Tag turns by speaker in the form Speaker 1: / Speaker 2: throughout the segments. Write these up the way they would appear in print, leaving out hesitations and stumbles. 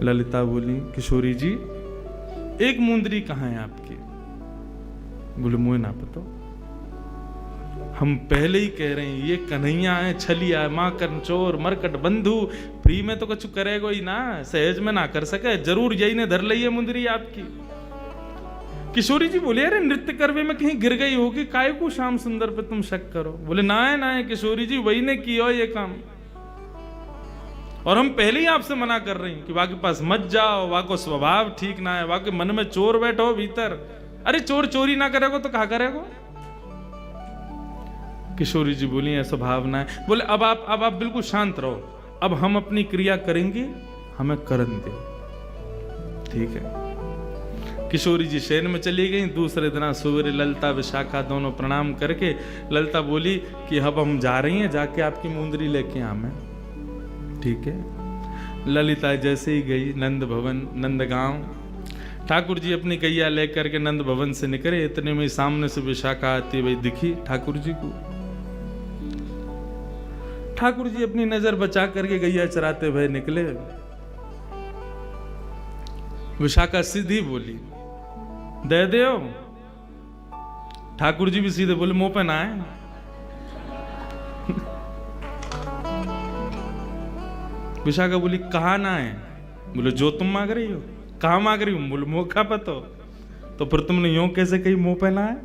Speaker 1: ललिता बोली किशोरी जी एक मुंदरी कहाँ है आपकी? बोले मुझे ना पता, हम पहले ही कह रहे हैं ये कन्हैया है, छलिया है, माँ चोर मरकट बंधु, फ्री में तो कुछ करेगो ही ना, सहज में ना कर सके, जरूर यही ने धर ली है मुंदरी आपकी। किशोरी जी बोले अरे नृत्य करवे में कहीं गिर गई होगी, काय को श्याम सुंदर पे तुम शक करो? बोले ना है किशोरी जी वही ने किया ये काम, और हम पहले ही आपसे मना कर रहे हैं कि वहां के पास मत जाओ, वहां को स्वभाव ठीक ना है, वहां के मन में चोर बैठो भीतर। अरे चोर चोरी ना करेगो तो कहा करेगो? किशोरी जी बोली ऐसा भाव ना है। बोले अब आप बिल्कुल शांत रहो, अब हम अपनी क्रिया करेंगे, हमें करन दो, ठीक है। किशोरी जी शयन में चली गई। दूसरे दिन सवेरे ललिता विशाखा दोनों प्रणाम करके ललिता बोली कि अब हम जा रही हैं, जाके आपकी मुंदरी लेके आवे, ठीक है। ललिता जैसे ही गई नंद भवन नंदगांव, ठाकुर जी अपनी गैया लेकर के नंद भवन से निकले, इतने में सामने से विशाखा आती हुई दिखी ठाकुर जी को। ठाकुर जी अपनी नजर बचा करके गैया चराते हुए निकले। विशाखा सीधी बोली दे दो। ठाकुर जी भी सीधे बोले मुंह पे ना है। विशाखा बोली कहा ना है? बोले जो तुम मांग रही हो। कहा मांग रही हूं? बोले मुंह का पतो। तो फिर तुमने यूं कैसे कही मुंह पे ना है?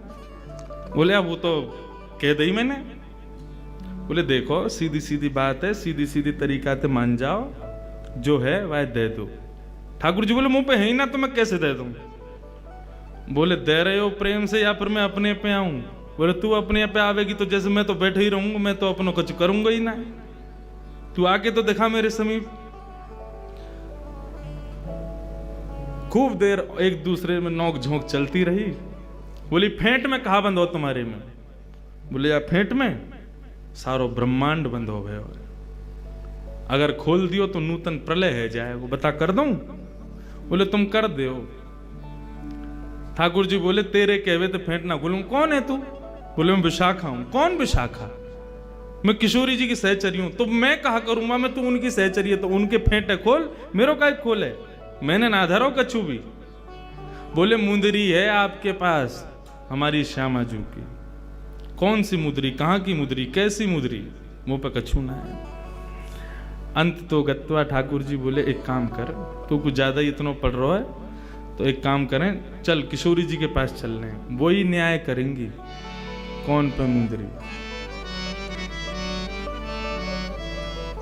Speaker 1: बोले अब वो तो कह दी मैंने। बोले देखो सीधी सीधी बात है, सीधी सीधी तरीका से मान जाओ, जो है वह दे दो। ठाकुर जी बोले मुंह पे है ही ना तो मैं कैसे दे दूं? बोले दे रहे हो प्रेम से या फिर मैं अपने पे आऊं? बोले तू अपने पे आवेगी तो जैसे मैं तो बैठे ही रहूंगा, मैं तो अपनों कुछ करूंगा ही ना, तू आके तो दिखा मेरे समीप। खूब देर एक दूसरे में नोक झोंक चलती रही। बोली फेंट में कहा बंद हो तुम्हारे में? बोले या फेंट में सारो ब्रह्मांड बंद हो गए, अगर खोल दियो तो नूतन प्रलय है जाए, वो बता कर दूं? बोले तुम कर दो। ठाकुर जी बोले तेरे कहवे तो फेंट ना खोलूं। कौन है तू? बोले मैं विशाखा हूं। कौन विशाखा? मैं किशोरी जी की सहचरी हूं। तो मैं कहा करूंगा मैं तू उनकी सहचरी है तो उनके फेंटे खोल, मेरो का खोले, मैंने ना धरो कछु भी। बोले मुंदरी है आपके पास हमारी श्यामा जू की। कौन सी मुदरी? कहां की मुदरी? कैसी मुदरी? मुंह पे कछु ना है। अंत तो गत्वा ठाकुर जी बोले एक काम कर, तू कुछ ज्यादा ही इतना पढ़ रहा है तो एक काम करें, चल किशोरी जी के पास चल रहे हैं, वो ही न्याय करेंगी कौन पे मुंदरी।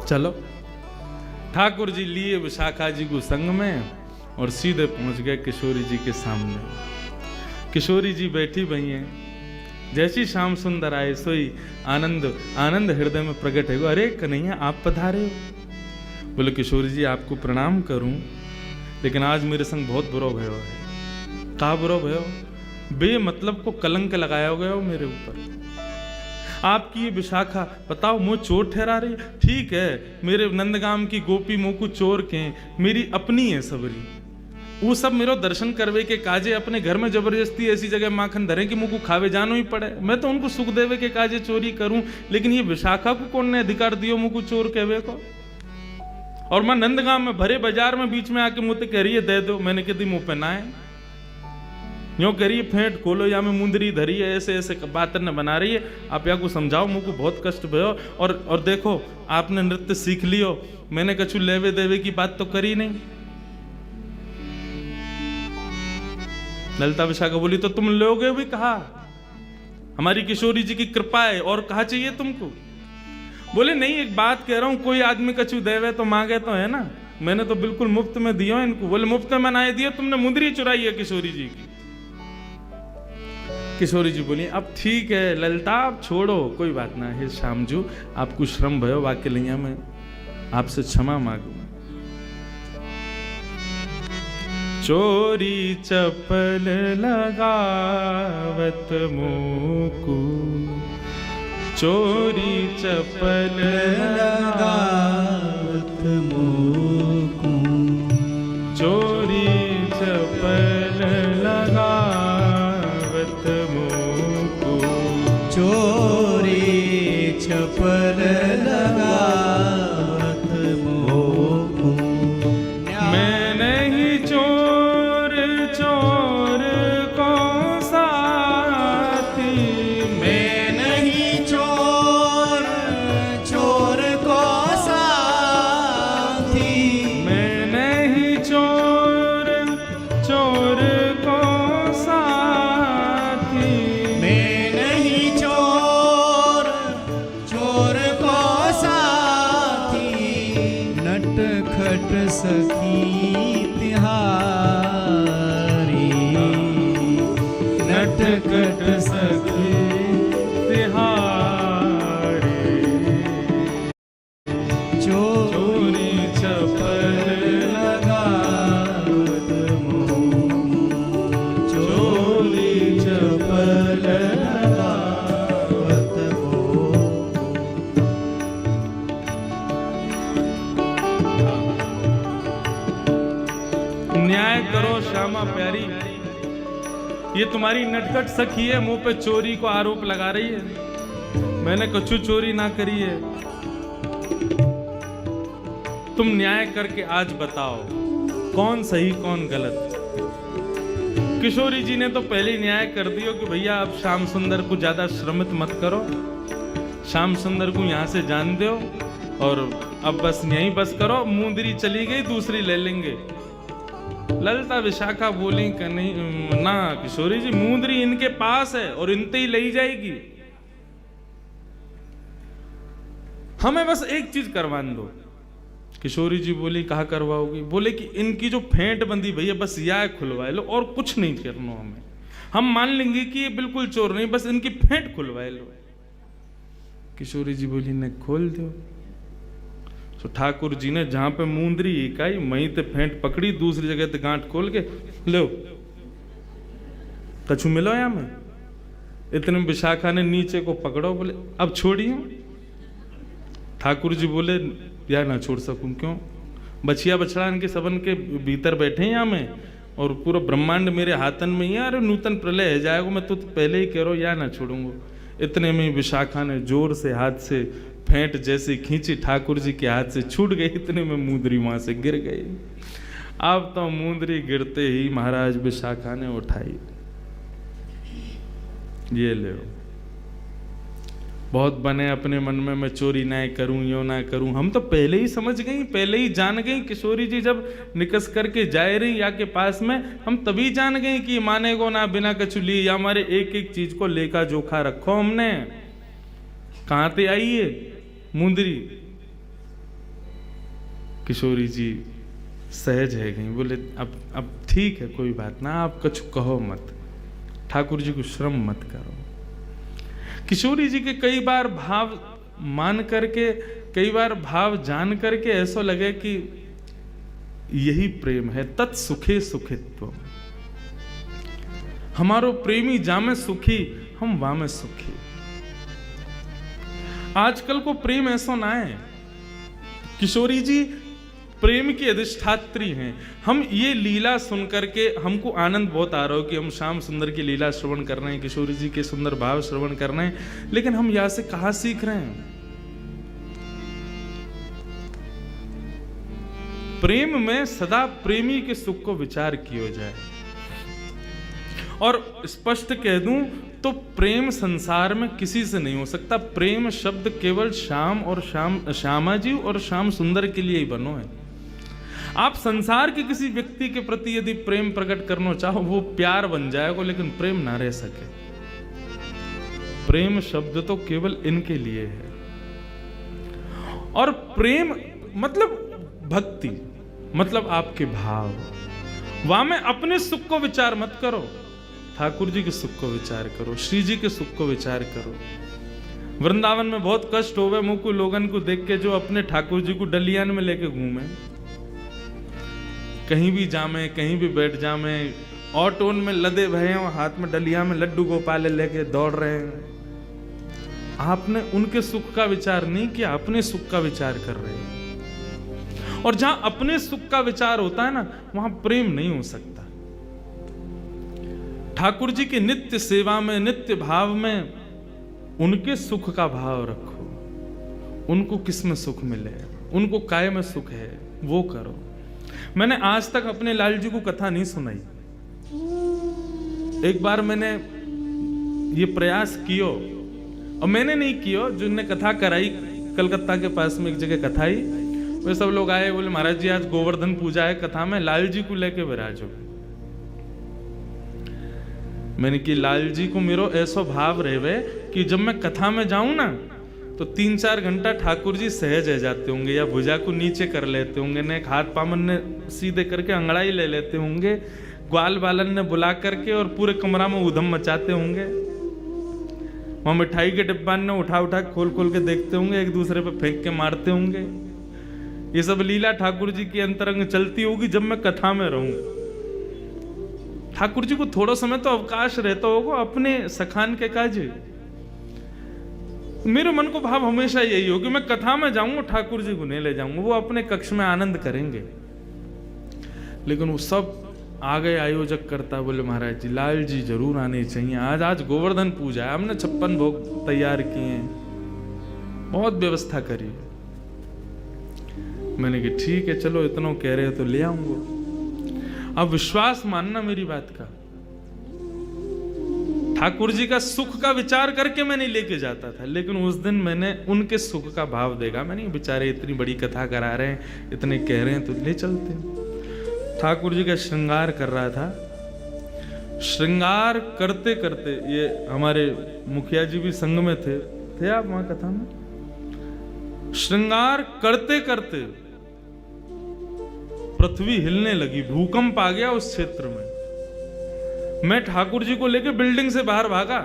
Speaker 1: चलो ठाकुर जी लिए विशाखा जी को संग में और सीधे पहुंच गए किशोरी जी के सामने। किशोरी जी बैठी भई हैं, जैसी श्याम सुंदर आए सोई आनंद आनंद हृदय में प्रकट है। अरे कन्हैया आप पधारे हो। बोले किशोरी जी आपको प्रणाम करूं, लेकिन आज मेरे संग बहुत बुरा भयो है। का बुरा भयो? बे मतलब को कलंक लगाया गया हो मेरे ऊपर। आपकी ये विशाखा बताओ मुझे चोर ठहरा रही? ठीक है मेरे नंदगाम की गोपी मुँह को चोर के मेरी अपनी है सबरी, वो सब मेरे दर्शन करवे के काजे अपने घर में जबरदस्ती ऐसी जगह माखन धरे कि मुझको खावे जानो ही पड़े। मैं तो उनको सुख देवे के काजे चोरी करूं, लेकिन ये विशाखा को कौन ने अधिकार दियो मुझको चोर कहवे को? और मैं नंदगांव में भरे बाजार में बीच में आके मुझे कह रही है दे दो। मैंने कह दी मुंह पे ना है, यूं कह रही है फेंट खोलो या मैं मुंदरी धरी है, ऐसे ऐसे बात न बना रही है। आप या को समझाओ, मुझको बहुत कष्ट भयो। और देखो आपने नृत्य सीख लियो, मैंने कछु लेवे देवे की बात तो करी नहीं। ललिता विशाखा बोली तो तुम लोगे भी कहा, हमारी किशोरी जी की कृपा है, और कहा चाहिए तुमको? बोले नहीं एक बात कह रहा हूं, कोई आदमी कछु देवे तो मांगे तो है ना, मैंने तो बिल्कुल मुफ्त में दियो इनको। बोले मुफ्त में बनाए दियो? तुमने मुंदरी चुराई है किशोरी जी की। किशोरी जी बोली अब ठीक है ललिता आप छोड़ो, कोई बात ना है श्यामजू, आपको श्रम भयो, वाक्य लिया मैं आपसे क्षमा मांगू। चोरी चपल लगावत मोकू, चोरी चपल लगावत मोकू, चोरी चपल लगावत मोकू,
Speaker 2: चोरी चपल लगावत मोकू।
Speaker 1: मैं
Speaker 2: नटखट सखी तिहारी,
Speaker 1: नटखट सखी तिहारी, चोरी चपल लगावत मोह, चोरी चपल लगावत मोह। न्याय करो श्यामा प्यारी, ये तुम्हारी नटखट सखी है, मुंह पे चोरी को आरोप लगा रही है। मैंने कछु चोरी ना करी है। तुम न्याय करके आज बताओ कौन सही कौन गलत। किशोरी जी ने तो पहले ही न्याय कर दियो कि भैया अब श्याम सुंदर को ज्यादा श्रमित मत करो, श्याम सुंदर को यहां से जान दो और अब बस यहीं बस करो। मुंदरी चली गई, दूसरी ले लेंगे। ललिता विशाखा बोली कि नहीं ना किशोरी जी, मुंदरी इनके पास है और इनते ही ले जाएगी। हमें बस एक चीज करवान दो। किशोरी जी बोली कहा करवाओगी? बोले कि इनकी जो फेंट बंदी भैया बस यह खुलवा लो और कुछ नहीं करना हमें। हम मान लेंगे कि ये बिल्कुल चोर नहीं, बस इनकी फेंट खुलवा लो। किशोरी जी बोली ने खोल दो। तो ठाकुर जी ने जहां पे मुंदरी इकाई वहीं ते फेंट पकड़ी, दूसरी जगह ते गांठ खोल के लो कछु मिलो या में। इतने विशाखा ने नीचे को पकड़ो, बोले अब छोड़िए। ठाकुर जी बोले या ना छोड़ सकूं, क्यों? बछिया बछड़ा इनके सबन के भीतर बैठे हैं यहाँ में और पूरा ब्रह्मांड मेरे हाथन में ही है। अरे नूतन प्रलय है जाएगा, मैं तो पहले ही कह रहा हूँ या ना छोड़ूंगा। इतने में विशाखा ने जोर से हाथ से फेंट जैसे खींची, ठाकुर जी के हाथ से छूट गई। इतने में मुंदरी वहां से गिर गई। अब तो मुंदरी गिरते ही महाराज विशाखा ने उठाई, ये ले बहुत बने अपने मन में मैं चोरी ना करूं यो ना करूं। हम तो पहले ही समझ गई, पहले ही जान गई। किशोरी जी जब निकस करके जाए रही या के पास में, हम तभी जान गए कि मानेगो ना बिना कछु ली। या हमारे एक एक चीज को लेखा जोखा रखो हमने। कहां से आई है मुंदरी? किशोरी जी सहज है गई, बोले अब ठीक है कोई बात ना, आप कछु कहो मत, ठाकुर जी को श्रम मत करो। किशोरी जी के कई बार भाव मान करके, कई बार भाव जान करके ऐसा लगे कि यही प्रेम है। तत्सुखे सुखित्व, हमारो प्रेमी जामे सुखी, हम वामे सुखी। आजकल को प्रेम ऐसा ना है। किशोरी जी प्रेम की अधिष्ठात्री हैं। हम ये लीला सुन करके हमको आनंद बहुत आ रहा हो कि हम श्याम सुंदर की लीला श्रवण कर रहे हैं, किशोरी जी के सुंदर भाव श्रवण कर रहे हैं, लेकिन हम यहां से कहां सीख रहे हैं? प्रेम में सदा प्रेमी के सुख को विचार किया जाए। और स्पष्ट कह दूं तो प्रेम संसार में किसी से नहीं हो सकता। प्रेम शब्द केवल श्याम और श्यामा जी और श्याम सुंदर के लिए ही बनो है। आप संसार के किसी व्यक्ति के प्रति यदि प्रेम प्रकट करना चाहो, वो प्यार बन जाएगा, लेकिन प्रेम ना रह सके। प्रेम शब्द तो केवल इनके लिए है। और प्रेम मतलब भक्ति, मतलब आपके भाव। वहां में अपने सुख को विचार मत करो, ठाकुर जी के सुख को विचार करो, श्री जी के सुख को विचार करो। वृंदावन में बहुत कष्ट होवे मुझको लोगन को देख के जो अपने ठाकुर जी को डलियान में लेके घूमे, कहीं भी जामे, कहीं भी बैठ जामे, ऑटोन में लदे भये और हाथ में डलिया में लड्डू गोपाल लेके दौड़ रहे हैं। आपने उनके सुख का विचार नहीं किया, अपने सुख का विचार कर रहे हैं। और जहां अपने सुख का विचार होता है ना, वहां प्रेम नहीं हो सकता। ठाकुर जी की नित्य सेवा में, नित्य भाव में उनके सुख का भाव रखो। उनको किस में सुख मिले, उनको काय में सुख है, वो करो। मैंने आज तक अपने लाल जी को कथा नहीं सुनाई। एक बार मैंने ये प्रयास कियो, और मैंने नहीं कियो, जिनने कथा कराई कलकत्ता के पास में एक जगह कथा ही, वे सब लोग आए, बोले महाराज जी आज गोवर्धन पूजा है, कथा में लाल जी को लेके विराजो। मैंने कि लाल जी को मेरो ऐसा भाव रहे कि जब मैं कथा में जाऊं ना, तो 3-4 घंटा ठाकुर जी सहज रह जाते होंगे, या भुजा को नीचे कर लेते होंगे, ने हाथ पामन ने सीधे करके अंगड़ाई ले लेते होंगे, ग्वाल बालन ने बुला करके और पूरे कमरा में उधम मचाते होंगे। वहां मिठाई के डिब्बा ने उठा उठा खोल खोल के देखते होंगे, एक दूसरे पे फेंक के मारते होंगे। ये सब लीला ठाकुर जी की अंतरंग चलती होगी जब मैं कथा में रहूंगा। ठाकुर जी को थोड़ा समय तो अवकाश रहता होगा अपने सखान के काज। मेरे मन को भाव हमेशा यही हो कि मैं कथा में जाऊंगा, ठाकुर जी को नहीं ले जाऊंगा, वो अपने कक्ष में आनंद करेंगे। लेकिन वो सब आ गए आयोजक करता, बोले महाराज जी लाल जी जरूर आने चाहिए, आज गोवर्धन पूजा है, हमने 56 भोग तैयार किए हैं, बहुत व्यवस्था करी। मैंने कहा ठीक है चलो, इतना कह रहे हो तो ले आऊंगा। अब विश्वास मानना मेरी बात का, ठाकुर जी का सुख का विचार करके मैं नहीं लेके जाता था, लेकिन उस दिन मैंने उनके सुख का भाव देखा। मैंने बेचारे इतनी बड़ी कथा करा रहे हैं, इतने कह रहे हैं तो ले चलते हैं। ठाकुर जी का श्रृंगार कर रहा था। श्रृंगार करते करते, ये हमारे मुखिया जी भी संग में थे आप वहां कथा में। श्रृंगार करते करते पृथ्वी हिलने लगी, भूकंप आ गया उस क्षेत्र में। मैं ठाकुर जी को लेके बिल्डिंग से बाहर भागा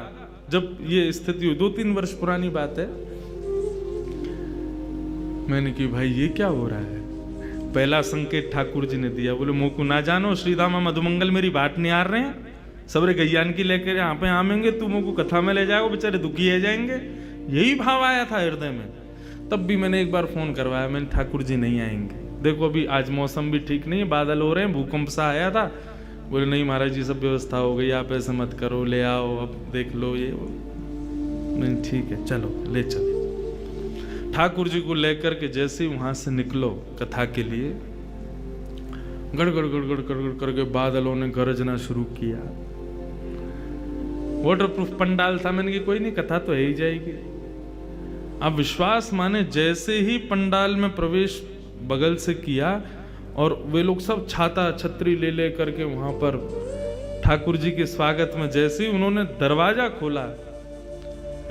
Speaker 1: जब ये स्थिति हुई, 2-3 वर्ष पुरानी बात है। मैंने कि भाई ये क्या हो रहा है। पहला संकेत ठाकुर जी ने दिया, बोले मोकू ना जानो श्रीधामा मधुमंगल मेरी बाट नहीं आ रहे हैं, सबरे गैयान की लेकर यहाँ पे आवेंगे, तू मोकू कथा में ले जाओ, बेचारे दुखी है जाएंगे। यही भाव आया था हृदय में। तब भी मैंने एक बार फोन करवाया, मैंने ठाकुर जी नहीं आएंगे, देखो अभी आज मौसम भी ठीक नहीं है, बादल हो रहे हैं, भूकंप सा आया था। बोले नहीं महाराज जी सब व्यवस्था हो गई, आप ऐसे मत करो, ले आओ, अब देख लो ये वो। नहीं ठीक है चलो ले चलो। ठाकुर जी को लेकर के जैसे ही वहां से निकलो कथा के लिए, गड़गड़ गड़गड़ गड़गड़ करके बादलों ने गरजना शुरू किया। वाटरप्रूफ पंडाल था, मैंने कहा कोई नहीं कथा तो है ही जाएगी। अब विश्वास माने जैसे ही पंडाल में प्रवेश बगल से किया और वे लोग सब छाता छतरी ले ले करके वहां पर ठाकुर जी के स्वागत में जैसे ही उन्होंने दरवाजा खोला,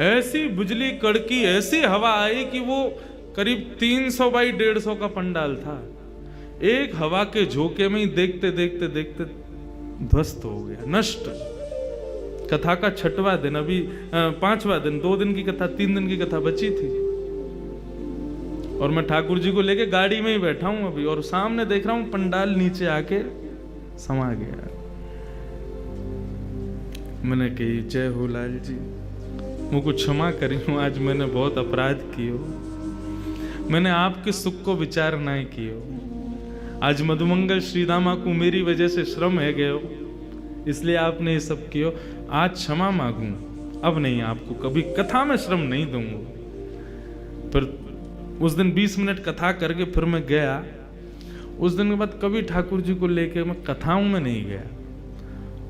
Speaker 1: ऐसी बिजली कड़की, ऐसी हवा आई कि वो करीब 300 बाई 150 का पंडाल था। एक हवा के झोंके में ही देखते देखते देखते ध्वस्त हो गया, नष्ट। कथा का 6वां दिन, अभी 5वां दिन, 2 दिन की कथा, 3 दिन की कथा बची थी। और मैं ठाकुर जी को लेके गाड़ी में ही बैठा हूं अभी, और सामने देख रहा हूं पंडाल नीचे आके समा गया। मैंने कही जय हो लाल जी, मुझको क्षमा करियो, आज मैंने बहुत अपराध कियो, मैंने आपके सुख को विचार नहीं कियो। आज मधुमंगल श्रीधामा को मेरी वजह से श्रम है गयो, इसलिए आपने ये सब कियो। आज क्षमा मांगू, अब नहीं आपको कभी कथा में श्रम नहीं दूंगा। फिर उस दिन 20 मिनट कथा करके फिर मैं गया। उस दिन के बाद कभी ठाकुर जी को लेके मैं कथाओं में नहीं गया,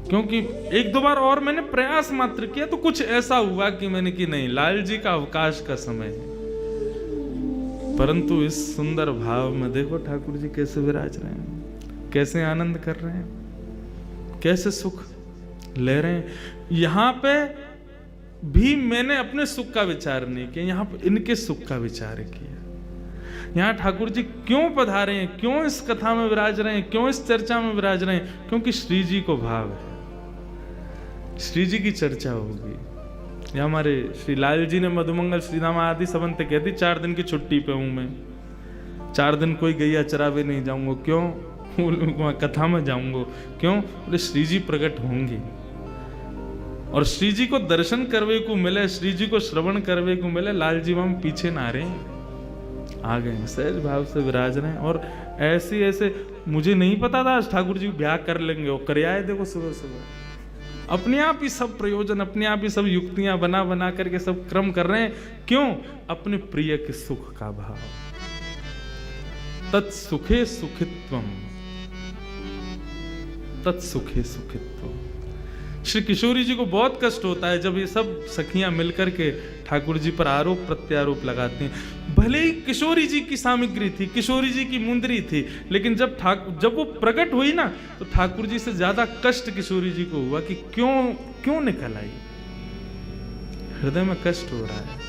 Speaker 1: क्योंकि 1-2 बार और मैंने प्रयास मात्र किया तो कुछ ऐसा हुआ कि मैंने कि नहीं, लाल जी का अवकाश का समय है। परंतु इस सुंदर भाव में देखो ठाकुर जी कैसे विराज रहे हैं, कैसे आनंद कर रहे हैं, कैसे सुख ले रहे हैं। यहां पे भी मैंने अपने सुख का विचार नहीं किया, यहां पे इनके सुख का विचार किया। यहाँ ठाकुर जी क्यों पधारे हैं, क्यों इस कथा में विराज रहे हैं, क्यों इस चर्चा में विराज रहे हैं, क्योंकि श्री जी को भाव है, श्री जी की चर्चा होगी। या हमारे श्री लाल जी ने मधुमंगल श्रीधामा आदि सबंत कहती 4 दिन की छुट्टी पे हूं मैं, 4 दिन कोई गैया चरावे नहीं जाऊंगा। क्यों? वहां कथा में जाऊंगा। क्यों? बोले श्री जी प्रकट होंगे और श्री जी को दर्शन करवे को मिले, श्री जी को श्रवण करवे को मिले। लाल जी वहां पीछे ना रहे, आ गए, सहज भाव से विराज रहे हैं। और ऐसे मुझे नहीं पता था ठाकुर जी ब्याह कर लेंगे, वो कर आए। देखो सुबह सुबह अपने आप ही सब प्रयोजन, अपने आप ही सब युक्तियां बना बना करके सब क्रम कर रहे हैं। क्यों? अपने प्रिय के सुख का भाव। तत्सुखे सुखित्वम, तत्सुखे सुखित्वम। श्री किशोरी जी को बहुत कष्ट होता है जब ये सब सखियां मिलकर के ठाकुर जी पर आरोप प्रत्यारोप लगाती हैं। भले ही किशोरी जी की सामग्री थी, किशोरी जी की मुंदरी थी, लेकिन जब वो प्रकट हुई ना, तो ठाकुर जी से ज्यादा कष्ट किशोरी जी को हुआ कि क्यों निकल आई, हृदय में कष्ट हो रहा है।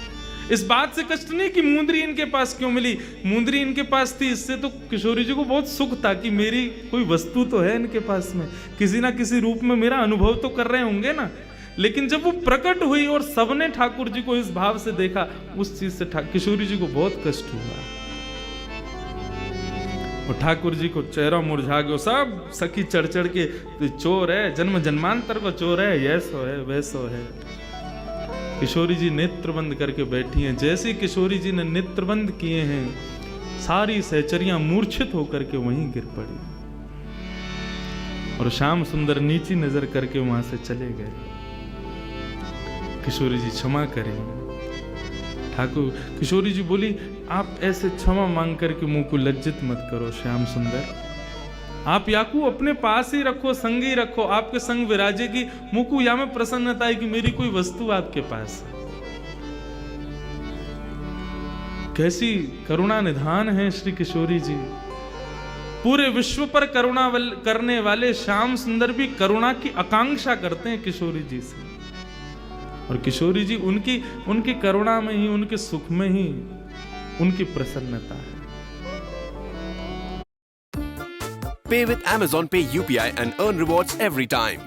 Speaker 1: इस बात से कष्ट नहीं कि मुंदरी इनके पास क्यों मिली, मुंदरी इनके पास थी, इससे तो किशोरी जी को बहुत सुख था कि मेरी कोई वस्तु तो है इनके पास में, किसी ना किसी रूप में मेरा अनुभव तो कर रहे होंगे ना। लेकिन जब वो प्रकट हुई और सबने ठाकुर जी को इस भाव से देखा, उस चीज से किशोरी जी को बहुत कष्ट हुआ। और ठाकुर जी को चेहरा मुरझा गया, सब सखी चढ़ चढ़ के तो चोर है, जन्म जन्मांतर को चोर है, ये सो है वैसो है। किशोरी जी नेत्र बंद करके बैठी हैं। जैसे ही किशोरी जी ने नेत्र बंद किए हैं, सारी सहचरियां मूर्छित होकर के वहीं गिर पड़ी और श्याम सुंदर नीची नजर करके वहां से चले गए। किशोरी जी क्षमा करें। ठाकुर किशोरी जी बोली, आप ऐसे क्षमा मांग करके मुंह को लज्जित मत करो श्याम सुंदर, आप याकू अपने पास ही रखो, संग ही रखो, आपके संग विराजेगी। मुकु या में प्रसन्नता है कि मेरी कोई वस्तु आपके पास है। कैसी करुणा निधान है श्री किशोरी जी। पूरे विश्व पर करुणा करने वाले श्याम सुंदर भी करुणा की आकांक्षा करते हैं किशोरी जी से, और किशोरी जी उनकी करुणा में ही, उनके सुख में ही उनकी प्रसन्नता है।
Speaker 3: Pay with Amazon Pay UPI and earn rewards every time.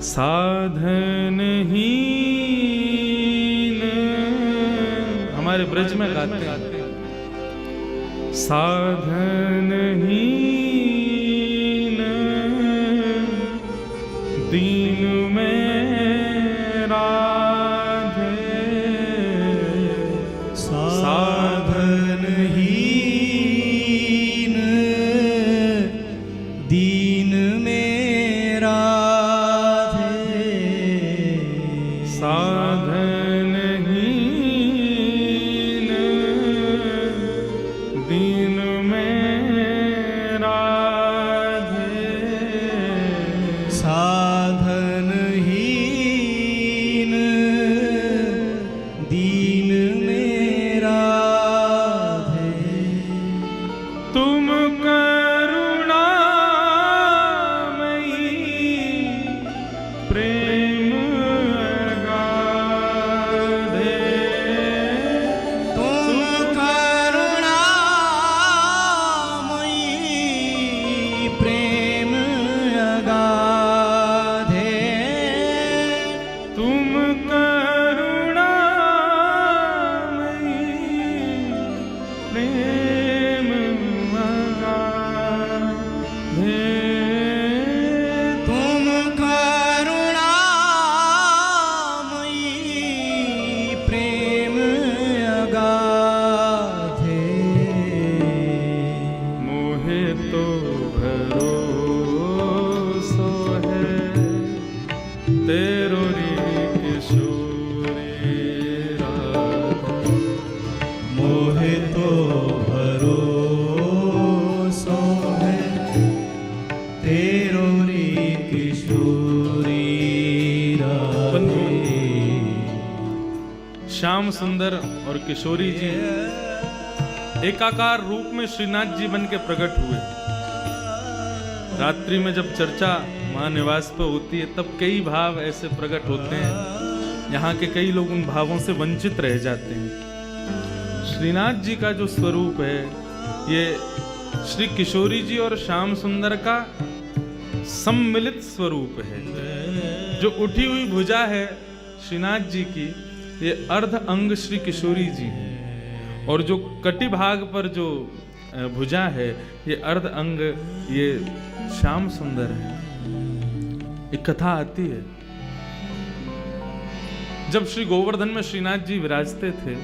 Speaker 1: साधन हीन, हमारे ब्रज में गाते हैं, साधन हीन दीन में राधे,
Speaker 2: साधन हीन दीन में राधे,
Speaker 1: साधन हीन दीन में राधे,
Speaker 2: साधन हीन दीन में राधे।
Speaker 1: तुम करुणामयी प्रेम अगाधे,
Speaker 2: तुम करुणामयी प्रेम अगाधे,
Speaker 1: तुम करुणामयी प्रेम अगाधे,
Speaker 2: तुम करुणामयी प्रेम अगाधे।
Speaker 1: मोहे तो भरोसो है तेरो री किशोरी राधे,
Speaker 2: मोहे तो भरोसो है तेरो रे किशोरी राधे।
Speaker 1: श्याम सुंदर और किशोरी जी एकाकार रूप में श्रीनाथ जी बन के प्रकट हुए। रात्रि में जब चर्चा महानिवास पर होती है, तब कई भाव ऐसे प्रकट होते हैं, यहाँ के कई लोग उन भावों से वंचित रह जाते हैं। श्रीनाथ जी का जो स्वरूप है, ये श्री किशोरी जी और श्याम सुंदर का सम्मिलित स्वरूप है। जो उठी हुई भुजा है श्रीनाथ जी की, ये अर्ध अंग श्री किशोरी जी है, और जो कटी भाग पर जो भुजा है, ये अर्ध अंग ये श्याम सुंदर है। एक कथा आती है, जब श्री गोवर्धन में श्रीनाथ जी विराजते थे,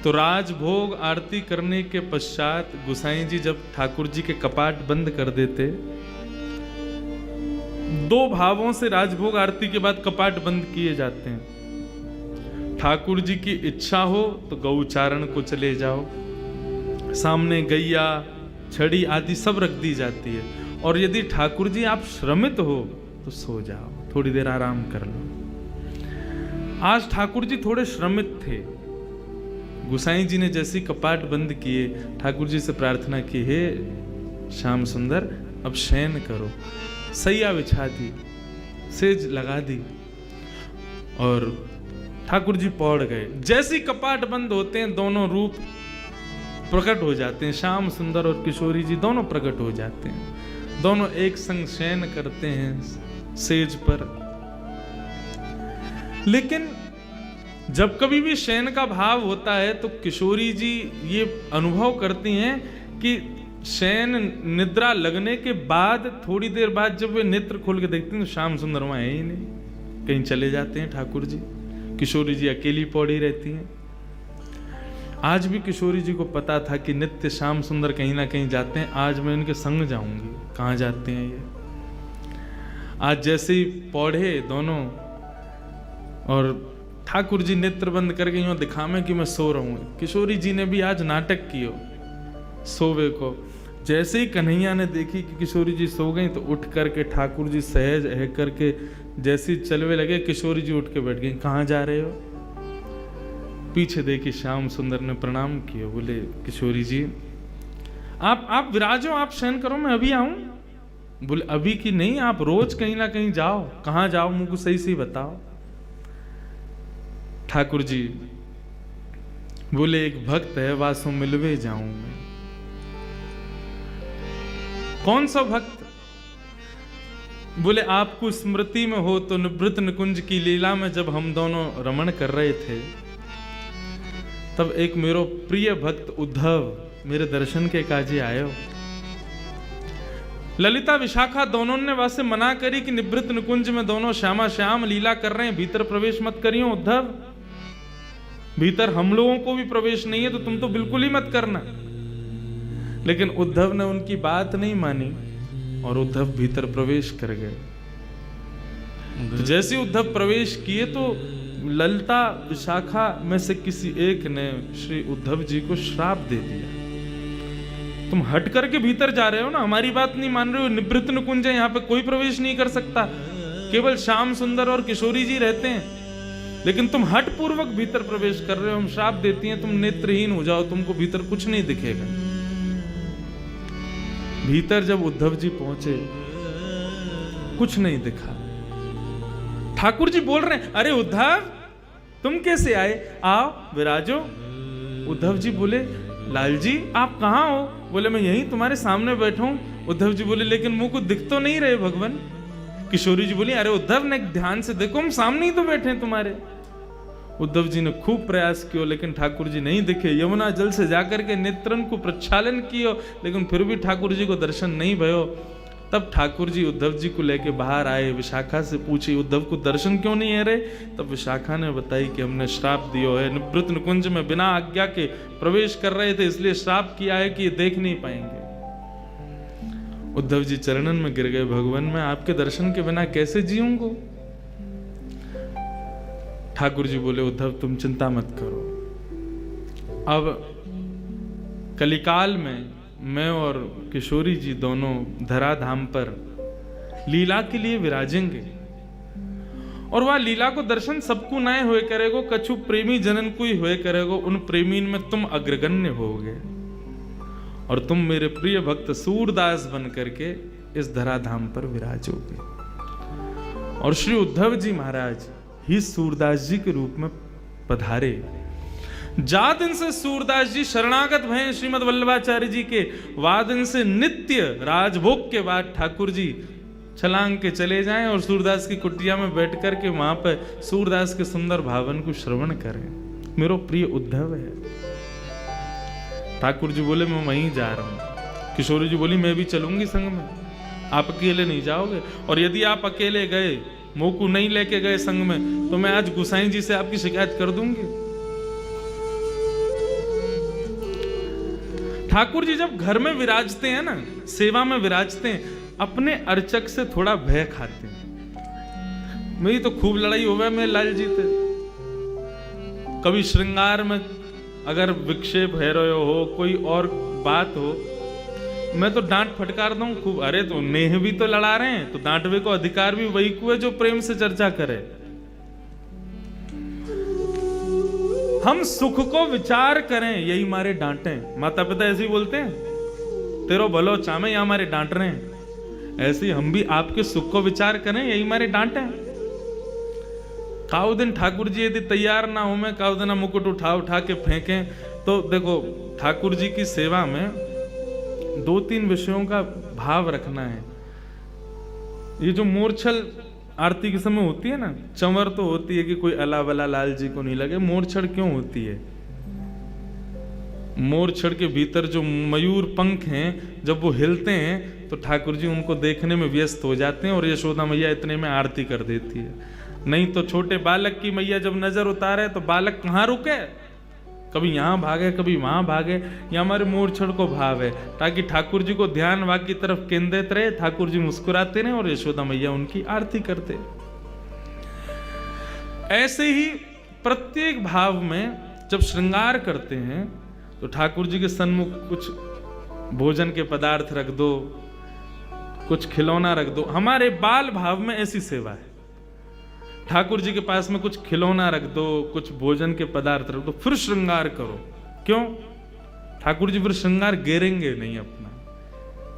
Speaker 1: तो राजभोग आरती करने के पश्चात गुसाई जी जब ठाकुर जी के कपाट बंद कर देते, दो भावों से राजभोग आरती के बाद कपाट बंद किए जाते हैं। ठाकुर जी की इच्छा हो तो गौचारण को चले जाओ, सामने गैया छड़ी आदि सब रख दी जाती है, और यदि ठाकुर जी आप श्रमित हो तो सो जाओ, थोड़ी देर आराम कर लो। आज ठाकुर जी थोड़े श्रमित थे। गुसाई जी ने जैसे कपाट बंद किए, ठाकुर जी से प्रार्थना की, हे श्याम सुंदर अब शयन करो। सैया बिछा दी, सेज लगा दी और ठाकुर जी पौड़ गए। जैसे ही कपाट बंद होते हैं दोनों रूप प्रकट हो जाते हैं, श्याम सुंदर और किशोरी जी दोनों प्रकट हो जाते हैं। दोनों एक संग शयन करते हैं सेज पर। लेकिन जब कभी भी शयन का भाव होता है तो किशोरी जी ये अनुभव करती हैं कि शयन निद्रा लगने के बाद थोड़ी देर बाद जब वे नेत्र खोल के देखती हैं तो श्याम सुंदर वहां है ही नहीं, कहीं चले जाते हैं ठाकुर जी। किशोरी जी अकेली पौड़ी रहती हैं। आज भी किशोरी जी को पता था कि नित्य श्याम सुंदर कहीं ना कहीं जाते हैं, आज मैं इनके संग जाऊंगी। कहाँ जाते हैं ये? आज जैसे ही पौधे दोनों और ठाकुर जी नेत्र बंद करके यूं दिखावे कि मैं सो रहा हूं। किशोरी जी ने भी आज नाटक किया सोवे को। जैसे ही कन्हैया ने देखी कि किशोरी जी सो गई तो उठ करके ठाकुर जी सहज है करके जैसे चलवे लगे, किशोरी जी उठ के बैठ गई। कहाँ जा रहे हो? पीछे देखी श्याम सुंदर ने प्रणाम किया, बोले किशोरी जी आप विराजो, आप शयन करो, मैं अभी आऊं। बोले अभी की नहीं, आप रोज कहीं ना कहीं जाओ। कहाँ जाओ मुझको सही सही बताओ। ठाकुर जी बोले एक भक्त है वासो मिलवे जाऊं मैं। कौन सा भक्त? बोले आपको स्मृति में हो तो निवृत्त निकुंज की लीला में जब हम दोनों रमण कर रहे थे तब एक मेरो प्रिय भक्त उद्धव मेरे दर्शन के काजे आयो। ललिता विशाखा दोनों ने वासे मना करी कि निवृत्त निकुंज में दोनों श्यामा श्याम लीला कर रहे हैं, भीतर प्रवेश मत करियो उद्धव, भीतर हम लोगों को भी प्रवेश नहीं है तो तुम तो बिल्कुल ही मत करना। लेकिन उद्धव ने उनकी बात नहीं मानी और उद्धव भीतर प्रवेश कर गए। तो जैसे उद्धव प्रवेश किए तो ललिता विशाखा में से किसी एक ने श्री उद्धव जी को श्राप दे दिया। तुम हट करके भीतर जा रहे हो ना, हमारी बात नहीं मान रहे हो। निवृत्त निकुंज है, यहाँ पे कोई प्रवेश नहीं कर सकता, केवल श्याम सुंदर और किशोरी जी रहते हैं, लेकिन तुम हट पूर्वक भीतर प्रवेश कर रहे हो। हम श्राप देती हैं तुम नेत्रहीन हो जाओ, तुमको भीतर कुछ नहीं दिखेगा। भीतर जब उद्धव जी पहुंचे कुछ नहीं दिखा। ठाकुर जी बोल रहे हैं अरे उद्धव तुम कैसे आए, आओ विराजो। उद्धव जी बोले लाल जी आप कहाँ हो? बोले मैं यहीं तुम्हारे सामने बैठा हूं। उद्धव जी बोले लेकिन मुंह को दिख तो नहीं रहे भगवान। किशोरी जी बोली अरे उद्धव ने ध्यान से देखो, हम सामने ही तो बैठे हैं तुम्हारे। उद्धव जी ने खूब प्रयास किया लेकिन ठाकुर जी नहीं दिखे। यमुना जल से जाकर के नेत्रन को प्रक्षालन किया लेकिन फिर भी ठाकुर जी को दर्शन नहीं भयो। तब ठाकुर जी उद्धव जी को लेके बाहर आए। विशाखा से पूछी उद्धव को दर्शन क्यों नहीं है रे? तब विशाखा ने बताई कि हमने श्राप दिया है, निवृत्त निकुंज में बिना आज्ञा के प्रवेश कर रहे थे इसलिए श्राप किया है कि ये देख नहीं पाएंगे। उद्धव जी चरणन में गिर गए, भगवान मैं आपके दर्शन के बिना कैसे जीऊंगा? ठाकुर जी बोले उद्धव तुम चिंता मत करो, अब कलिकाल में मैं और किशोरी जी दोनों धराधाम पर लीला के लिए विराजेंगे और वह लीला को दर्शन सबको नए हुए करेगो, कछु प्रेमी जनन को ही हुए करेगो। उन प्रेमीन में तुम अग्रगण्य होगे और तुम मेरे प्रिय भक्त सूरदास बन करके इस धराधाम पर विराजोगे। और श्री उद्धव जी महाराज ही सूरदास जी के रूप में पधारे। जा दिन से सूरदास जी शरणागत भय श्रीमद वल्लभाचार्य जी के, वादन से नित्य राजभोग के बाद ठाकुर जी छलांग के चले जाएं और सूरदास की कुटिया में बैठ कर के वहां पर सूरदास के सुंदर भावन को श्रवण करें। मेरो प्रिय उद्धव है। ठाकुर जी बोले मैं वहीं जा रहा हूं। किशोरी जी बोली मैं भी चलूंगी संग में, आप अकेले नहीं जाओगे। और यदि आप अकेले गए, मोकू नहीं लेके गए संग में, तो मैं आज गुसाई जी से आपकी शिकायत कर दूंगी। ठाकुर जी जब घर में विराजते हैं ना, सेवा में विराजते हैं, अपने अर्चक से थोड़ा भय खाते हैं। मेरी तो खूब लड़ाई हो गया मेरे लाल जी से। कभी श्रृंगार में अगर विक्षेप है रहे हो, कोई और बात हो, मैं तो डांट फटकार दूं खूब। अरे तो नेह भी तो लड़ा रहे हैं, तो डांटवे को अधिकार भी वही को है जो प्रेम से चर्चा करे। हम सुख को विचार करें, यही मारे डांटे। माता पिता ऐसे ही बोलते हैं, तेरो भलो चामे या हमारे डांट रहे हैं। ऐसे ही हम भी आपके सुख को विचार करें, यही हमारे डांटे। काउ दिन ठाकुर जी यदि तैयार ना हो, मैं काउ दिन मुकुट उठा उठा के फेंकें, तो देखो ठाकुर जी की सेवा में 2-3 विषयों का भाव रखना है। ये जो मोरछल आरती के समय होती है ना, चंवर तो होती है कि कोई अला वला लाल जी को नहीं लगे। मोरछड़ क्यों होती है? मोरछड़ के भीतर जो मयूर पंख हैं, जब वो हिलते हैं तो ठाकुर जी उनको देखने में व्यस्त हो जाते हैं और यशोदा मैया इतने में आरती कर देती है। नहीं तो छोटे बालक की मैया जब नजर उतारे तो बालक कहाँ रुके, कभी यहाँ भागे कभी वहां भागे। ये हमारे मोरछड़ को भाव है, ताकि ठाकुर जी को ध्यान वहां की तरफ केंद्रित रहे, ठाकुर जी मुस्कुराते रहे और यशोदा मैया उनकी आरती करते। ऐसे ही प्रत्येक भाव में जब श्रृंगार करते हैं तो ठाकुर जी के सन्मुख कुछ भोजन के पदार्थ रख दो, कुछ खिलौना रख दो। हमारे बाल भाव में ऐसी सेवा है, ठाकुर जी के पास में कुछ खिलौना रख दो, कुछ भोजन के पदार्थ रख दो, फिर श्रृंगार करो। क्यों? ठाकुर जी फिर श्रृंगार गिरेंगे नहीं अपना।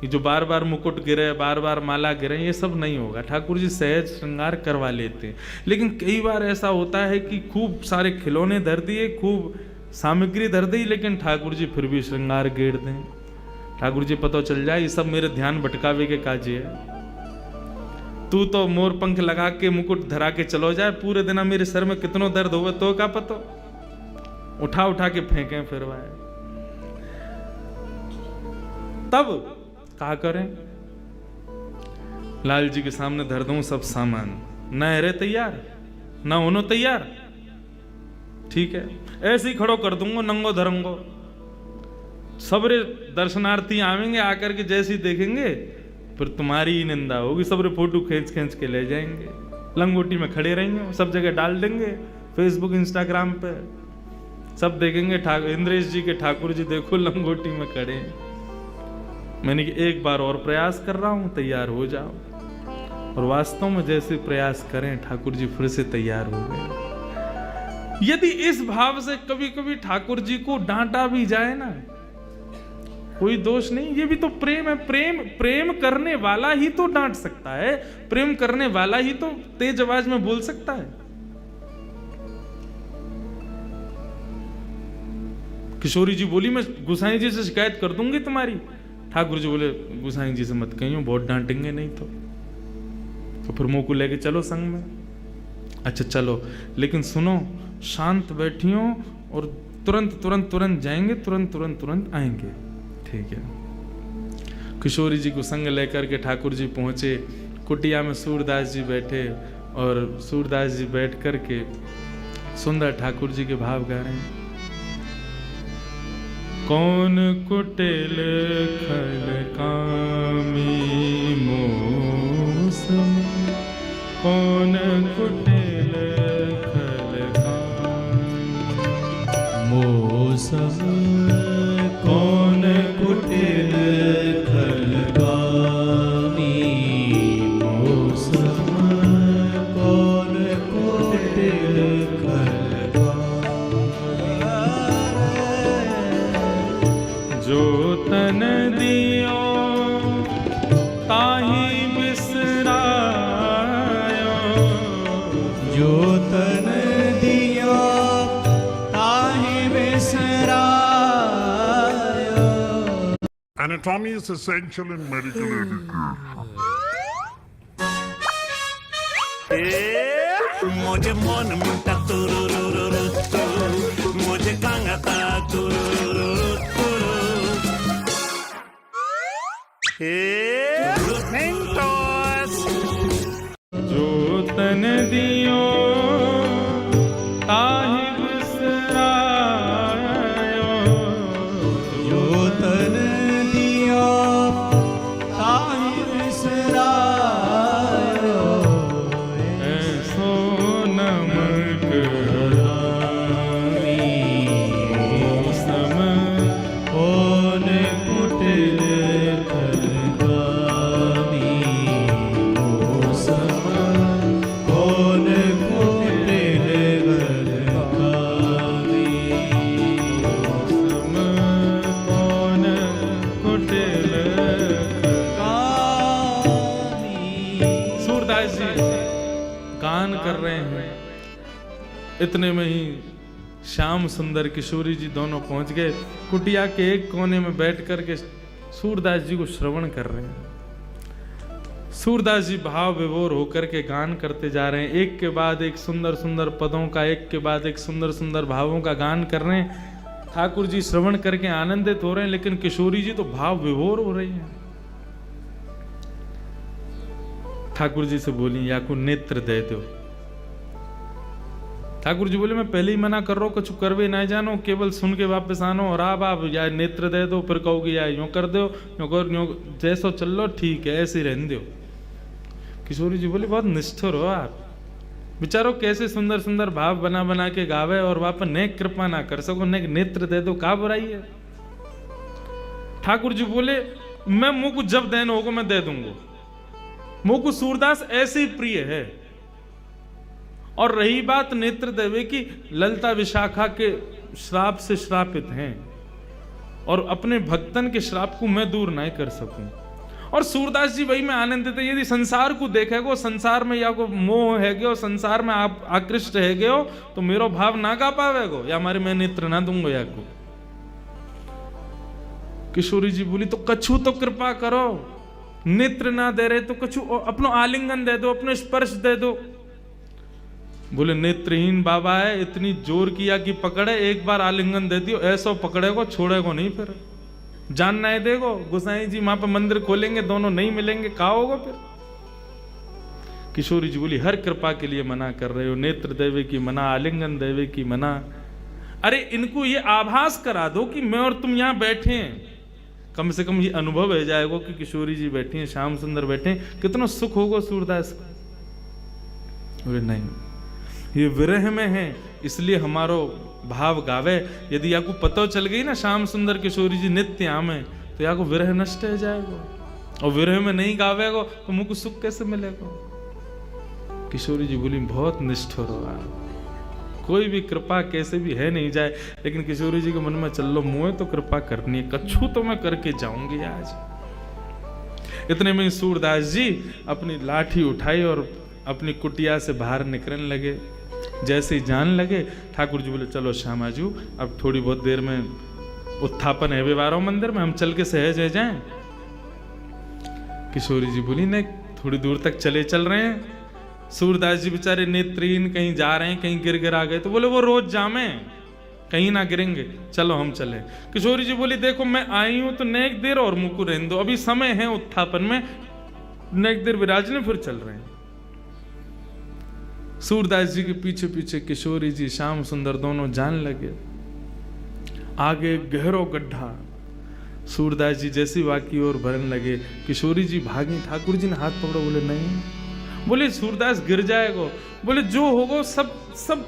Speaker 1: ये जो बार बार मुकुट गिरे, बार बार माला गिरे, ये सब नहीं होगा। ठाकुर जी सहज श्रृंगार करवा लेते हैं। लेकिन कई बार ऐसा होता है कि खूब सारे खिलौने धर दिए, खूब सामग्री धर दी, लेकिन ठाकुर जी फिर भी श्रृंगार गेर दें। ठाकुर जी पता चल जाए ये सब मेरे ध्यान भटकावे के काजे है। तू तो मोर पंख लगा के मुकुट धरा के चलो जाए, पूरे दिन मेरे सर में कितनो दर्द होगा तो का पतो, उठा उठा के फेंके फिरवाए। तब क्या करें? लाल जी के सामने धर दूं सब सामान, न है तैयार न होनो तैयार, ठीक है, ऐसे ही खड़ो कर दूंगा नंगो धरंगो। सबरे दर्शनार्थी आवेंगे, आकर के जैसे ही देखेंगे फिर तुम्हारी ही निंदा होगी। सबरे फोटो खींच खींच के ले जाएंगे, लंगोटी में खड़े रहेंगे, सब जगह डाल देंगे, फेसबुक इंस्टाग्राम पे सब देखेंगे इंद्रेश जी के ठाकुर जी देखो लंगोटी में खड़े हैं। मैंने कि एक बार और प्रयास कर रहा हूं, तैयार हो जाओ। और वास्तव में जैसे प्रयास करें ठाकुर जी फिर से तैयार हो गए। यदि इस भाव से कभी कभी ठाकुर जी को डांटा भी जाए ना, कोई दोष नहीं, ये भी तो प्रेम है। प्रेम करने वाला ही तो डांट सकता है, प्रेम करने वाला ही तो तेज आवाज में बोल सकता है। किशोरी जी बोली मैं गुसाई जी से शिकायत कर दूंगी तुम्हारी। ठाकुर जी बोले गुसाई जी से मत कहियो, बहुत डांटेंगे नहीं तो फिर मुंह को लेके चलो संग में। अच्छा चलो, लेकिन सुनो, शांत बैठियो और तुरंत जाएंगे, तुरंत आएंगे, ठीक है। किशोरी जी को संग लेकर के ठाकुर जी पहुंचे। कुटिया में सूरदास जी बैठे और सूरदास जी बैठ करके सुंदर ठाकुर जी के भाव गा रहे हैं। कौन कुटिल खल कामी मौसम, कौन कुटिल खल कामी
Speaker 2: मौसम, कौन कुटिल खल कामी मौसम, कौन कुटिल खल कामी।
Speaker 1: जो तन दियो ताहि बिसरायो,
Speaker 2: जो तन दियो ताहि बिसरायो।
Speaker 4: Anatomy is essential in medical education.
Speaker 5: मुझे मन मिलता तुरुरुरुरु, मुझे कांगता तुरुरुरुरु।
Speaker 1: जो तन दियो ताहि बिसरायो,
Speaker 2: जो तन दियो ताहि बिसरायो।
Speaker 1: ऐसो नमक इतने में ही श्याम सुंदर किशोरी जी दोनों पहुंच गए। कुटिया के एक कोने में बैठ कर के सूरदास जी को श्रवण कर रहे हैं। सूरदास जी भाव विभोर होकर के गान करते जा रहे हैं। एक के बाद एक सुंदर सुंदर पदों का, एक के बाद एक सुंदर सुंदर भावों का गान कर रहे हैं। ठाकुर जी श्रवण करके आनंदित हो रहे हैं, लेकिन किशोरी जी तो भाव विभोर हो रही हैं। ठाकुर जी से बोली, या को नेत्र दे दो। ठाकुर जी बोले, मैं पहले ही मना कर रहा हूं, कुछ करवे ना जानो, केवल सुन के वापस आनो। और आप या नेत्र दे दो, फिर कहोगे या यूं कर दो, यूं कर, यूं जैसो चल लो, ठीक है, ऐसे ही रहने दो। किशोरी जी बोले, बहुत निष्ठुर हो आप, बिचारो कैसे सुंदर सुंदर भाव बना बना के गावे और वापस नेक कृपा ना कर सको, नेक नेत्र दे दो, का बुराई है। ठाकुर जी बोले, मैं मुंह को जब देना होगा मैं दे दूंगा। मुंह को सूरदास ऐसे ही प्रिय है। और रही बात नेत्र देवे की, ललिता विशाखा के श्राप से श्रापित हैं और अपने भक्तन के श्राप को मैं दूर नहीं कर सकूं। और सूरदास जी वही में आनंदित है। यदि संसार को देखेगो, संसार में या को मोह है गयो, संसार में आप आकृष्ट है गयो, तो मेरो भाव ना गा पावेगो, या हमारे मैं नेत्र ना दूंगा या को। किशोरी जी बोली, तो कछु तो कृपा करो, नेत्र ना दे रहे तो कछु अपनो आलिंगन दे दो, अपनो स्पर्श दे दो। बोले, नेत्रहीन बाबा है, इतनी जोर किया कि पकड़े, एक बार आलिंगन दे दियो, ऐसा पकड़ेगो छोड़ेगो नहीं, फिर जान नहीं देगो। गोसाई जी वहां पर मंदिर खोलेंगे, दोनों नहीं मिलेंगे, कहा होगा फिर। किशोरी जी बोली, हर कृपा के लिए मना कर रहे हो, नेत्र देवे की मना, आलिंगन देवे की मना। अरे इनको ये आभास करा दो कि मैं और तुम यहां बैठे हैं, कम से कम ये अनुभव हो जाएगा कि किशोरी जी बैठी हैं, श्याम सुंदर बैठे हैं, कितना सुख होगा सूरदास को। बोले, नहीं, ये विरह में है, इसलिए हमारो भाव गावे। यदि या को पता चल गई ना श्याम सुंदर किशोरी जी नित्य आमे, तो या को विरह नष्ट हो जाएगा। और विरह में नहीं गावेगो तो मुझको सुख कैसे मिलेगा। किशोरी जी बोली, बहुत निष्ठुर हो आप, कोई भी कृपा कैसे भी है नहीं जाए। लेकिन किशोरी जी के मन में, चल लो, मुझे तो कृपा करनी है, कछु तो मैं करके जाऊंगी आज। इतने में सूरदास जी अपनी लाठी उठाई और अपनी कुटिया से बाहर निकलने लगे। जैसे ही जान लगे, ठाकुर जी बोले, चलो श्यामाजू, अब थोड़ी बहुत देर में उत्थापन है व्यवहारों मंदिर में, हम चल के सहज है जाएं। किशोरी जी बोली, नहीं, थोड़ी दूर तक चल रहे हैं। सूरदास जी बेचारे नेत्रहीन, कहीं जा रहे हैं, कहीं गिर गिरा गए, तो बोले वो रोज जामे, कहीं ना गिरेंगे, चलो हम चले। किशोरी जी बोली, देखो मैं आई हूं तो नेक देर और मुंह को रहने दो, अभी समय है उत्थापन में, नेक देर विराजने, फिर चल रहे हैं। सूरदास जी के पीछे पीछे किशोरी जी, श्याम सुंदर दोनों जान लगे। आगे गहरो गड्ढा, सूरदास जी जैसी वाकी और भरने लगे, किशोरी जी भागी। ठाकुर जी ने हाथ पकड़ो, बोले नहीं। बोले, सूरदास गिर जाएगो। बोले, जो होगो सब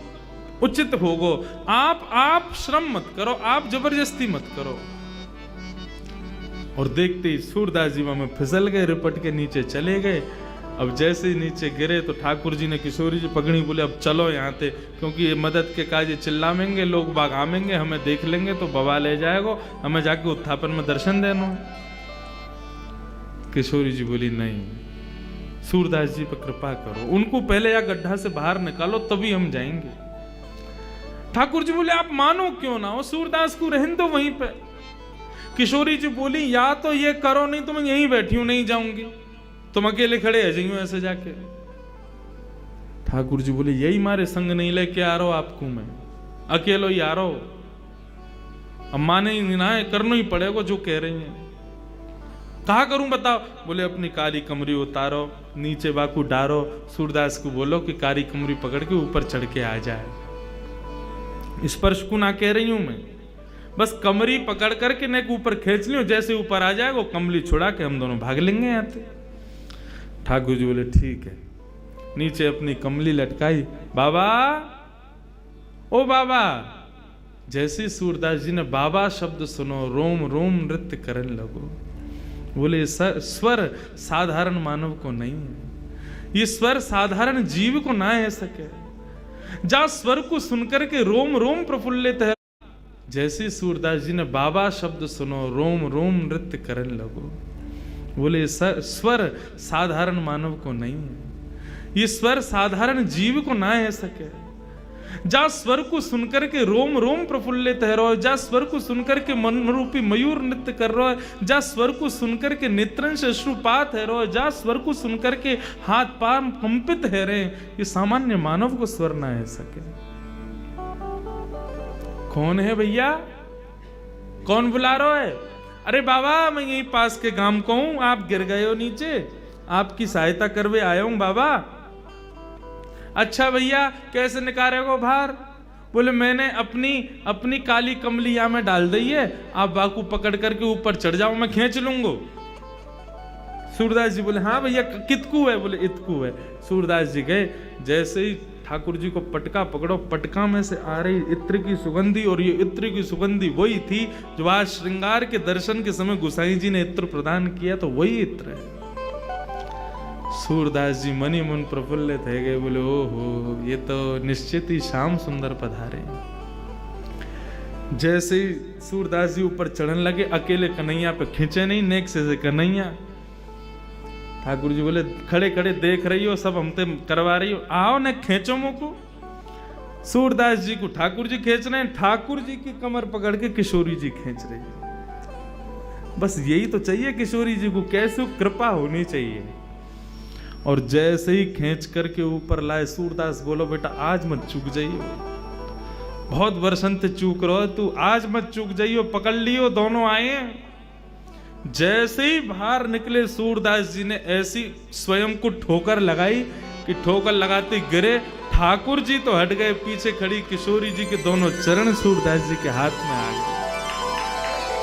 Speaker 1: उचित होगो, आप श्रम मत करो, आप जबरदस्ती मत करो। और देखते ही सूरदास जी वहां में फिसल गए, रिपट के नीचे चले गए। अब जैसे ही नीचे गिरे तो ठाकुर जी ने किशोरी जी पकड़ी, बोले, अब चलो यहाँ से, क्योंकि ये मदद के काज चिल्लाएंगे, लोग बाग आमेंगे, हमें देख लेंगे तो बवाल ले जाएगा, हमें जाके उत्थापन में दर्शन देना। किशोरी जी बोली, नहीं, सूरदास जी पर कृपा करो, उनको पहले या गड्ढा से बाहर निकालो, तभी हम जाएंगे। ठाकुर जी बोले, आप मानो क्यों ना हो, सूरदास को रहने दो वहीं पे। किशोरी जी बोली, या तो ये करो, नहीं तो मैं यहीं बैठी हूं, नहीं जाऊंगी, तुम अकेले खड़े है जाइयो ऐसे जाके। ठाकुर जी बोले, यही मारे संग नहीं लेके आ रहा हूं आपको, मैं अकेलो ही आ रहा हूं, अब माने ही ना है, करना ही पड़ेगा जो कह रही हैं। कहा करूं बताओ। बोले, अपनी काली कमरी उतारो, नीचे बाकू डारो, सूरदास को बोलो कि काली कमरी पकड़ के ऊपर चढ़ के आ जाए। स्पर्श को ना कह रही हूं मैं, बस कमरी पकड़ करके नेक ऊपर खींच लियो, जैसे ऊपर आ जाएगा कमली छुड़ा के हम दोनों भाग लेंगे यहाँ से। ठाकुर जी बोले, ठीक है। नीचे अपनी कमली लटकाई, बाबा, ओ बाबा। जैसे सूरदास जी ने बाबा शब्द सुनो, रोम रोम नृत्य करने लगो। बोले, स्वर साधारण मानव को नहीं है, ये स्वर साधारण जीव को ना है सके। जा स्वर को सुनकर के रोम रोम प्रफुल्लित है। जैसे सूरदास जी ने बाबा शब्द सुनो, रोम रोम नृत्य करने लगो। बोले, स्वर साधारण मानव को नहीं है, ये स्वर साधारण जीव को ना है सके। जा स्वर को सुनकर के रोम रोम प्रफुल्लित है रो, जा स्वर को सुनकर के मन रूपी मयूर नृत्य कर रहा है, जा स्वर को सुनकर के नेत्रन से अश्रुपात है रो, जा स्वर को सुनकर के हाथ पार कंपित है रे। ये सामान्य मानव को स्वर ना है सके। कौन है भैया, कौन बुला रहा है? अरे बाबा मैं यही पास के गांव को हूं, आप गिर गए हो नीचे, आपकी सहायता करवे आया हूं बाबा। अच्छा भैया कैसे निकालेगो बाहर? बोले मैंने अपनी काली कमलिया में डाल दी है, आप बाकू पकड़ करके ऊपर चढ़ जाओ, मैं खींच लूंगो। सूरदास जी बोले हाँ भैया कितकू है? बोले इतकू है। सूरदास जी गए, जैसे ही ठाकुर जी को पटका पकड़ो, पटका में से आ रही इत्र की सुगंधी, और ये इत्र की सुगंधी वही थी जो आज श्रृंगार के दर्शन के समय गोसाई जी ने इत्र प्रदान किया, तो वही इत्र है। सूरदास जी मनी मन प्रफुल्लित है गए, बोले ओहो ये तो निश्चित ही श्याम सुंदर पधारे। जैसे ही सूरदास जी ऊपर चढ़ने लगे, अकेले कन्हैया पे खींचे नहीं, नेक से कन्हैया। ठाकुर जी बोले खड़े खड़े देख रही हो, सब हमते करवा रही हो, आओ न खींचो मुझको। सूरदास जी को ठाकुर जी खींच रहे हैं, ठाकुर जी की कमर पकड़ के किशोरी जी खींच रही है। बस यही तो चाहिए किशोरी जी को, कैसे कृपा होनी चाहिए। और जैसे ही खींच करके ऊपर लाए, सूरदास बोलो बेटा आज मत चूक जाइयो, बहुत वर्षन से चूक रहो तू, आज मत चूक जाइयो, पकड़ लियो। दोनों आए, जैसे ही बाहर निकले सूरदास जी ने ऐसी स्वयं को ठोकर लगाई कि ठोकर लगाते गिरे। ठाकुर जी तो हट गए, पीछे खड़ी किशोरी जी के दोनों चरण सूरदास जी के हाथ में आ गए।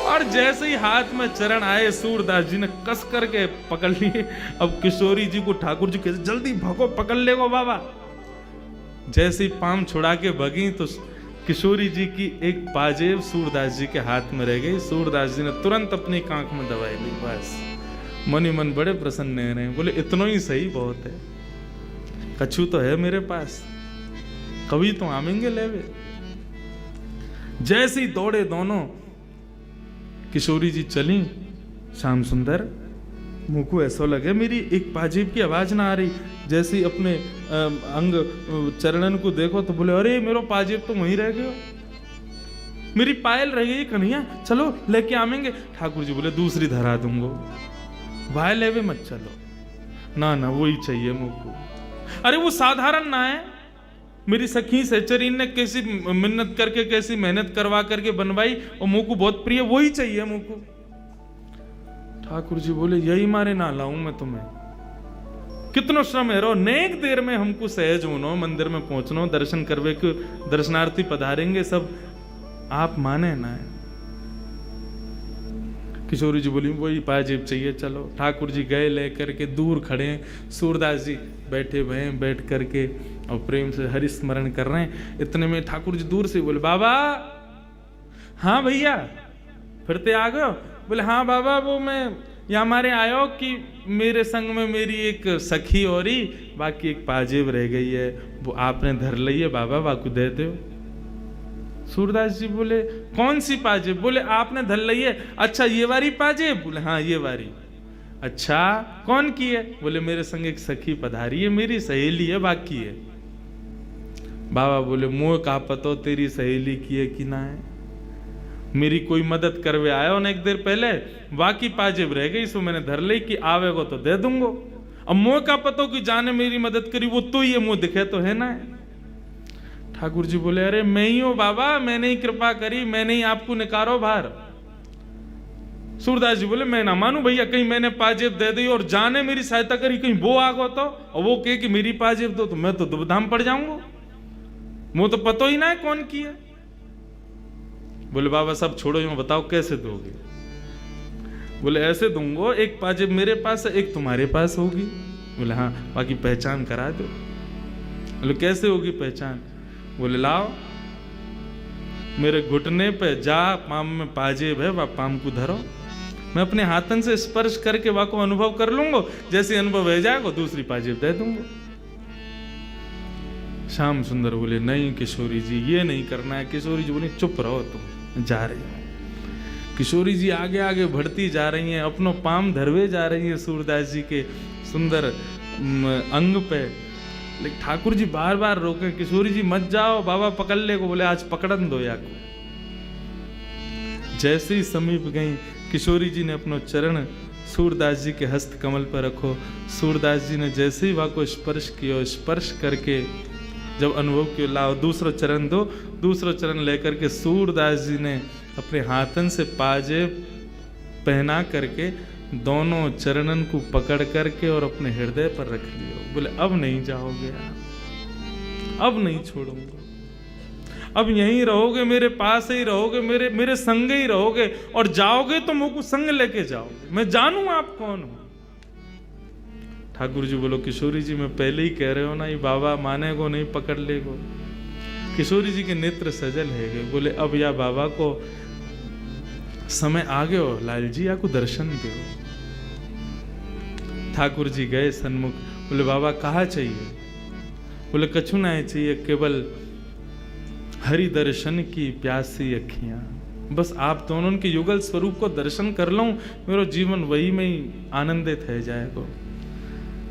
Speaker 1: और जैसे ही हाथ में चरण आए, सूरदास जी ने कस करके पकड़ लिए। अब किशोरी जी को ठाकुर जी कहते जल्दी भगो, पकड़ ले गो बाबा। जैसे ही पाम छुड़ा के भगी तो किशोरी जी की एक पाजेब सूरदास जी के हाथ में रह गई। सूरदास जी ने तुरंत अपनी कांख में दवाई ली। बस मन ही मन बड़े प्रसन्न रहे, बोले इतना ही सही बहुत है, कछु तो है मेरे पास, कभी तो आमेंगे लेवे। जैसे ही दौड़े दोनों, किशोरी जी चली, श्याम सुंदर मुंह को ऐसा लगे मेरी एक पाजेब की आवाज ना आ रही। जैसे ही अपने अंग चरणन को देखो तो बोले अरे मेरा पाजेब तो वहीं रह गयो, मेरी पायल रह गई कन्हैया, चलो लेके आवेंगे। ठाकुर जी बोले दूसरी धरा दूंगो, वाय लेवे मत चलो, ना ना वही चाहिए मुझको। अरे वो साधारण ना है, मेरी सखी सहचरीन ने कैसी मिन्नत करके कैसी मेहनत करवा करके बनवाई, और मुझ को बहुत प्रिय, वही चाहिए मुझको। ठाकुर जी बोले यही मारे ना लाऊं मैं तुम्हें, कितनो श्रम है रो, नेक देर में हमको सहज होनो, मंदिर में पहुंचनो, दर्शन करवे के दर्शनार्थी पधारेंगे सब, आप माने ना है। किशोरी जी बोली वही पाजेब चाहिए, चलो। ठाकुर जी गए लेकर के, दूर खड़े हैं, सूरदास जी बैठे हुए हैं, बैठ करके और प्रेम से हरि स्मरण कर रहे हैं। इतने में ठाकुर जी दूर से बोले बाबा। हाँ भैया फिरते आ गए? बोले हाँ बाबा, वो मैं यहाँ हमारे आयो कि मेरे संग में मेरी एक सखी और ही, बाकी एक पाजेब रह गई है, वो आपने धर ली है बाबा, बाकू दे दो। सूरदास जी बोले कौन सी पाजेब? बोले आपने धर ली है। अच्छा ये वाली पाजेब? बोले हाँ ये वाली। अच्छा कौन की है? बोले मेरे संग एक सखी पधारी है, मेरी सहेली है, बाकी है। बाबा बोले मोह का पतो तेरी सहेली की है कि ना है, मेरी कोई मदद करवे आयो ना एक देर पहले, बाकी पाजेब रह गई, सो मैंने धर ली कि आवेगो तो दे दूंगो। अब मोह का पतो कि जाने मेरी मदद करी, वो तो ये मुंह दिखे तो है ना। ठाकुर जी बोले अरे मैं ही हूं बाबा, मैंने ही कृपा करी, मैंने ही आपको निकारो बाहर। सूरदास जी बोले मैं ना मानू भैया, कहीं मैंने पाजेब दे दी और जाने मेरी सहायता करी, कहीं वो आगो तो, और वो कहे कि मेरी पाजेब दो, तो मैं तो दुबधाम पड़ जाऊंगा, मुझे तो पतो ही ना है कौन की है। बोले बाबा सब छोड़ो, यूं बताओ कैसे दोगे? बोले ऐसे दूंगो, एक पाजेब मेरे पास है, एक तुम्हारे पास होगी। बोले हाँ, बाकी पहचान करा दो। बोले कैसे होगी पहचान? बोले लाओ मेरे घुटने पे जा, पाम में पाजेब है, वह पाम को धरो, मैं अपने हाथन से स्पर्श करके वह को अनुभव कर लूंगा, जैसे अनुभव हो जाएगा दूसरी पाजेब दे दूंगा। श्याम सुंदर बोले नहीं किशोरी जी ये नहीं करना है। किशोरी जी बोले चुप रहो, तुम जा रही हो। किशोरी जी आगे आगे बढ़ती जा रही हैं, अपनो पाम धरवे जा रही हैं सूरदास जी के सुंदर अंग पे। लेकिन ठाकुर जी बार बार रोके, किशोरी जी मत जाओ, बाबा पकड़ ले को। बोले आज पकड़न दो या को। जैसे ही समीप गई, किशोरी जी ने अपनो चरण सूरदास जी के हस्त कमल पर रखो। सूरदास जी ने जैसे ही वहाँ को स्पर्श किया, स्पर्श करके जब अनुभव किया, लाओ दूसरा चरण दो। दूसरा चरण लेकर के सूरदास जी ने अपने हाथन से पाजे पहना करके दोनों चरणन को पकड़ करके और अपने हृदय पर रख लियो। बोले अब नहीं जाओगे आप, अब नहीं छोड़ूंगा, अब यहीं रहोगे, मेरे पास ही रहोगे, मेरे संग ही रहोगे, और जाओगे तो मुझको संग लेके जाओगे, मैं जानू आप कौन हो। ठाकुर जी बोलो, किशोरी जी मैं पहले ही कह रहे हो ना, ये बाबा माने को नहीं, पकड़ ले को। किशोरी जी के नेत्र सजल है। बोले अब या बाबा को समय आ गयो, लाल जी या को दर्शन दो। ठाकुर जी गए सन्मुख। बोले बाबा कहा चाहिए? बोले कछु नहीं चाहिए, केवल हरि दर्शन की प्यासी अखियां, बस आप दोनों के युगल स्वरूप को दर्शन कर लूं, मेरा जीवन वही में ही आनंदित है जाएगा।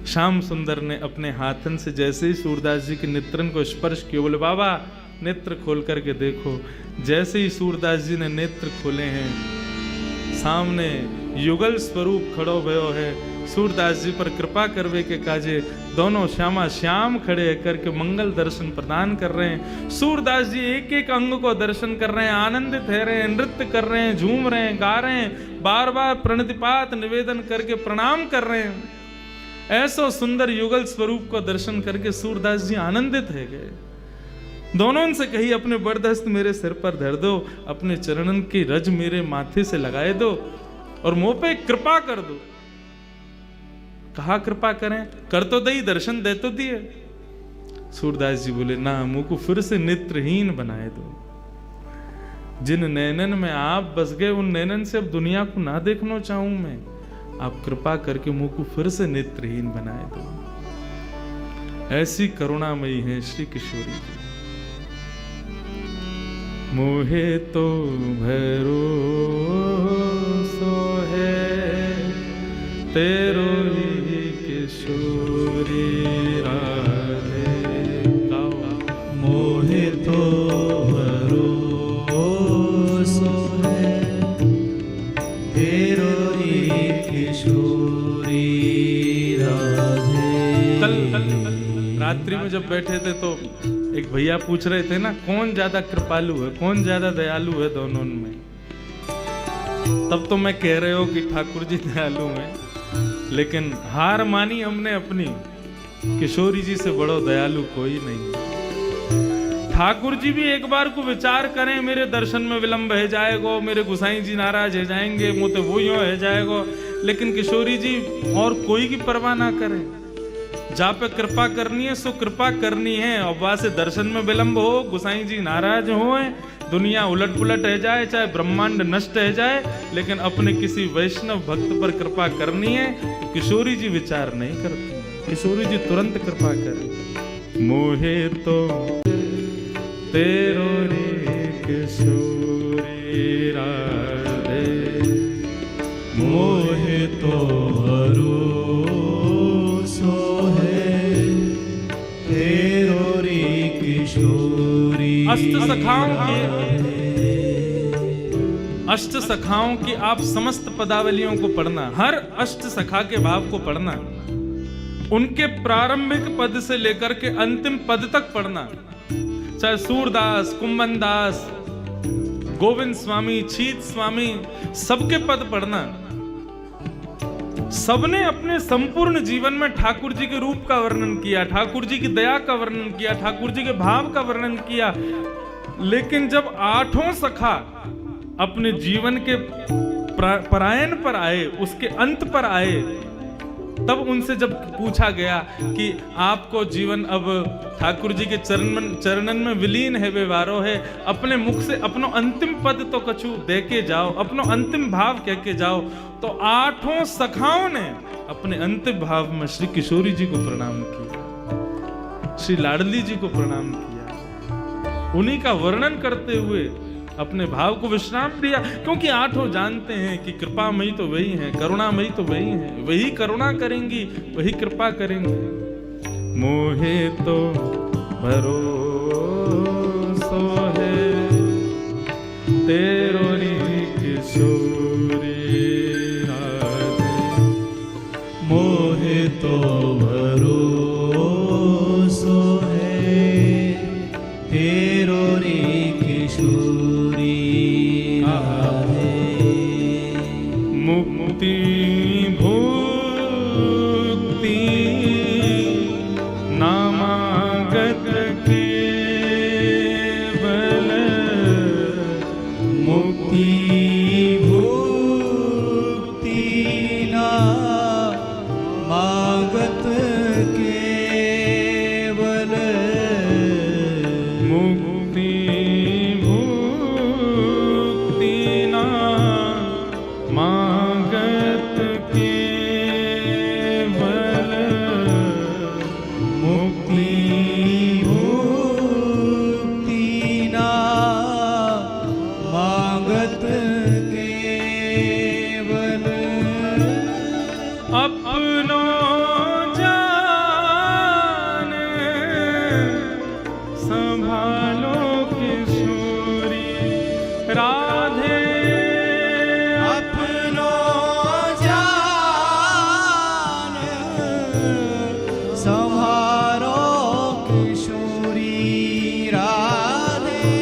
Speaker 1: श्याम सुंदर ने अपने हाथन से जैसे ही सूरदास जी के नेत्रन को स्पर्श किया, बोले बाबा नेत्र खोल करके देखो। जैसे ही सूरदास जी ने नेत्र खोले हैं, सामने युगल स्वरूप खड़ो भयो है। सूरदास जी पर कृपा करवे के काजे दोनों श्यामा श्याम खड़े करके मंगल दर्शन प्रदान कर रहे हैं। सूरदास जी एक एक अंग को दर्शन कर रहे हैं, आनंदित है रहे हैं, नृत्य कर रहे हैं, झूम रहे हैं, गा रहे हैं, बार बार प्रणतिपात निवेदन करके प्रणाम कर रहे हैं। ऐसो सुंदर युगल स्वरूप को दर्शन करके सूरदास जी आनंदित है गए। दोनों से कही अपने बरदस्त मेरे सिर पर धर दो, अपने चरणन की रज मेरे माथे से लगाए दो और मुंह पे कृपा कर दो। कहा कृपा करें? कर तो दई, दर्शन दे तो दिए। सूरदास जी बोले ना, मुंह को फिर से नेत्रहीन बनाए दो। जिन नैनन में आप बस गए, उन नैनन से अब दुनिया को ना देखना चाहूं मैं। आप कृपा करके मुंह को फिर से नेत्रहीन बनाए दो। ऐसी करुणामयी है श्री किशोरी जी। मोहे तो भरोसो है तेरो ही किशोरी राधे।
Speaker 2: मोहे तो भरोसो है तेरो ही किशोरी राधे।
Speaker 1: कल रात्रि में जब बैठे थे तो एक भैया पूछ रहे थे ना, कौन ज्यादा कृपालु है, कौन ज्यादा दयालु है दोनों में। तब तो मैं कह रहे हो कि ठाकुर जी दयालु हैं, लेकिन हार मानी हमने अपनी। किशोरी जी से बड़ो दयालु कोई नहीं। ठाकुर जी भी एक बार को विचार करें, मेरे दर्शन में विलंब है जाएगो, मेरे गुसाई जी नाराज है जाएंगे, मुँह तो वो यूं है जाएगो। लेकिन किशोरी जी और कोई की परवाह ना करें, जहाँ पे कृपा करनी है सो कृपा करनी है। और वहां से दर्शन में विलंब हो, गुसाई जी नाराज हो, दुनिया उलट पुलट रह जाए, चाहे ब्रह्मांड नष्ट रह जाए, लेकिन अपने किसी वैष्णव भक्त पर कृपा करनी है तो किशोरी जी विचार नहीं करती। किशोरी जी तुरंत कृपा करें। मोहे तो तेरो रे किशोरी राधे,
Speaker 2: मोहे तो
Speaker 1: अष्ट सखाओं की आप समस्त पदावलियों को पढ़ना, हर अष्ट सखा के भाव को पढ़ना, उनके प्रारंभिक पद से लेकर के अंतिम पद तक पढ़ना। चाहे सूरदास, कुंभनदास, गोविंद स्वामी, छीत स्वामी, सबके पद पढ़ना। सबने अपने संपूर्ण जीवन में ठाकुर जी के रूप का वर्णन किया, ठाकुर जी की दया का वर्णन किया, ठाकुर जी के भाव का वर्णन किया। लेकिन जब आठों सखा अपने जीवन के परायण पर आए, उसके अंत पर आए, तब उनसे जब पूछा गया कि आपको जीवन अब ठाकुर जी के चरणन में विलीन है, व्यवहारो है, अपने मुख से अपनो अंतिम पद तो कछु दे के जाओ, अपनो अंतिम भाव कह के जाओ। तो आठों सखाओं ने अपने अंतिम भाव में श्री किशोरी जी को प्रणाम किया, श्री लाडली जी को प्रणाम किया, उन्हीं का वर्णन करते हुए अपने भाव को विश्राम दिया। क्योंकि आठों जानते हैं कि कृपामयी तो वही है, करुणामयी तो वही है, वही करुणा करेंगी, वही कृपा करेंगी। मोहे तो भरोसो है तेरो री किशोरी राधे।
Speaker 2: मोहे तो भरोसो है तेरो रे किशोरी राधे।
Speaker 1: मुक्ति भुक्ति नामागत केवल
Speaker 2: मुक्ति भुक्ति नामागत केवल।
Speaker 1: मुक्ति भुक्ति नामागत केवल।
Speaker 2: मुक्ति भुक्ति नामागत केवल।
Speaker 1: अपनो जान संभालो किशोरी राधे।
Speaker 2: अपनो जान संभारो किशोरी राधे।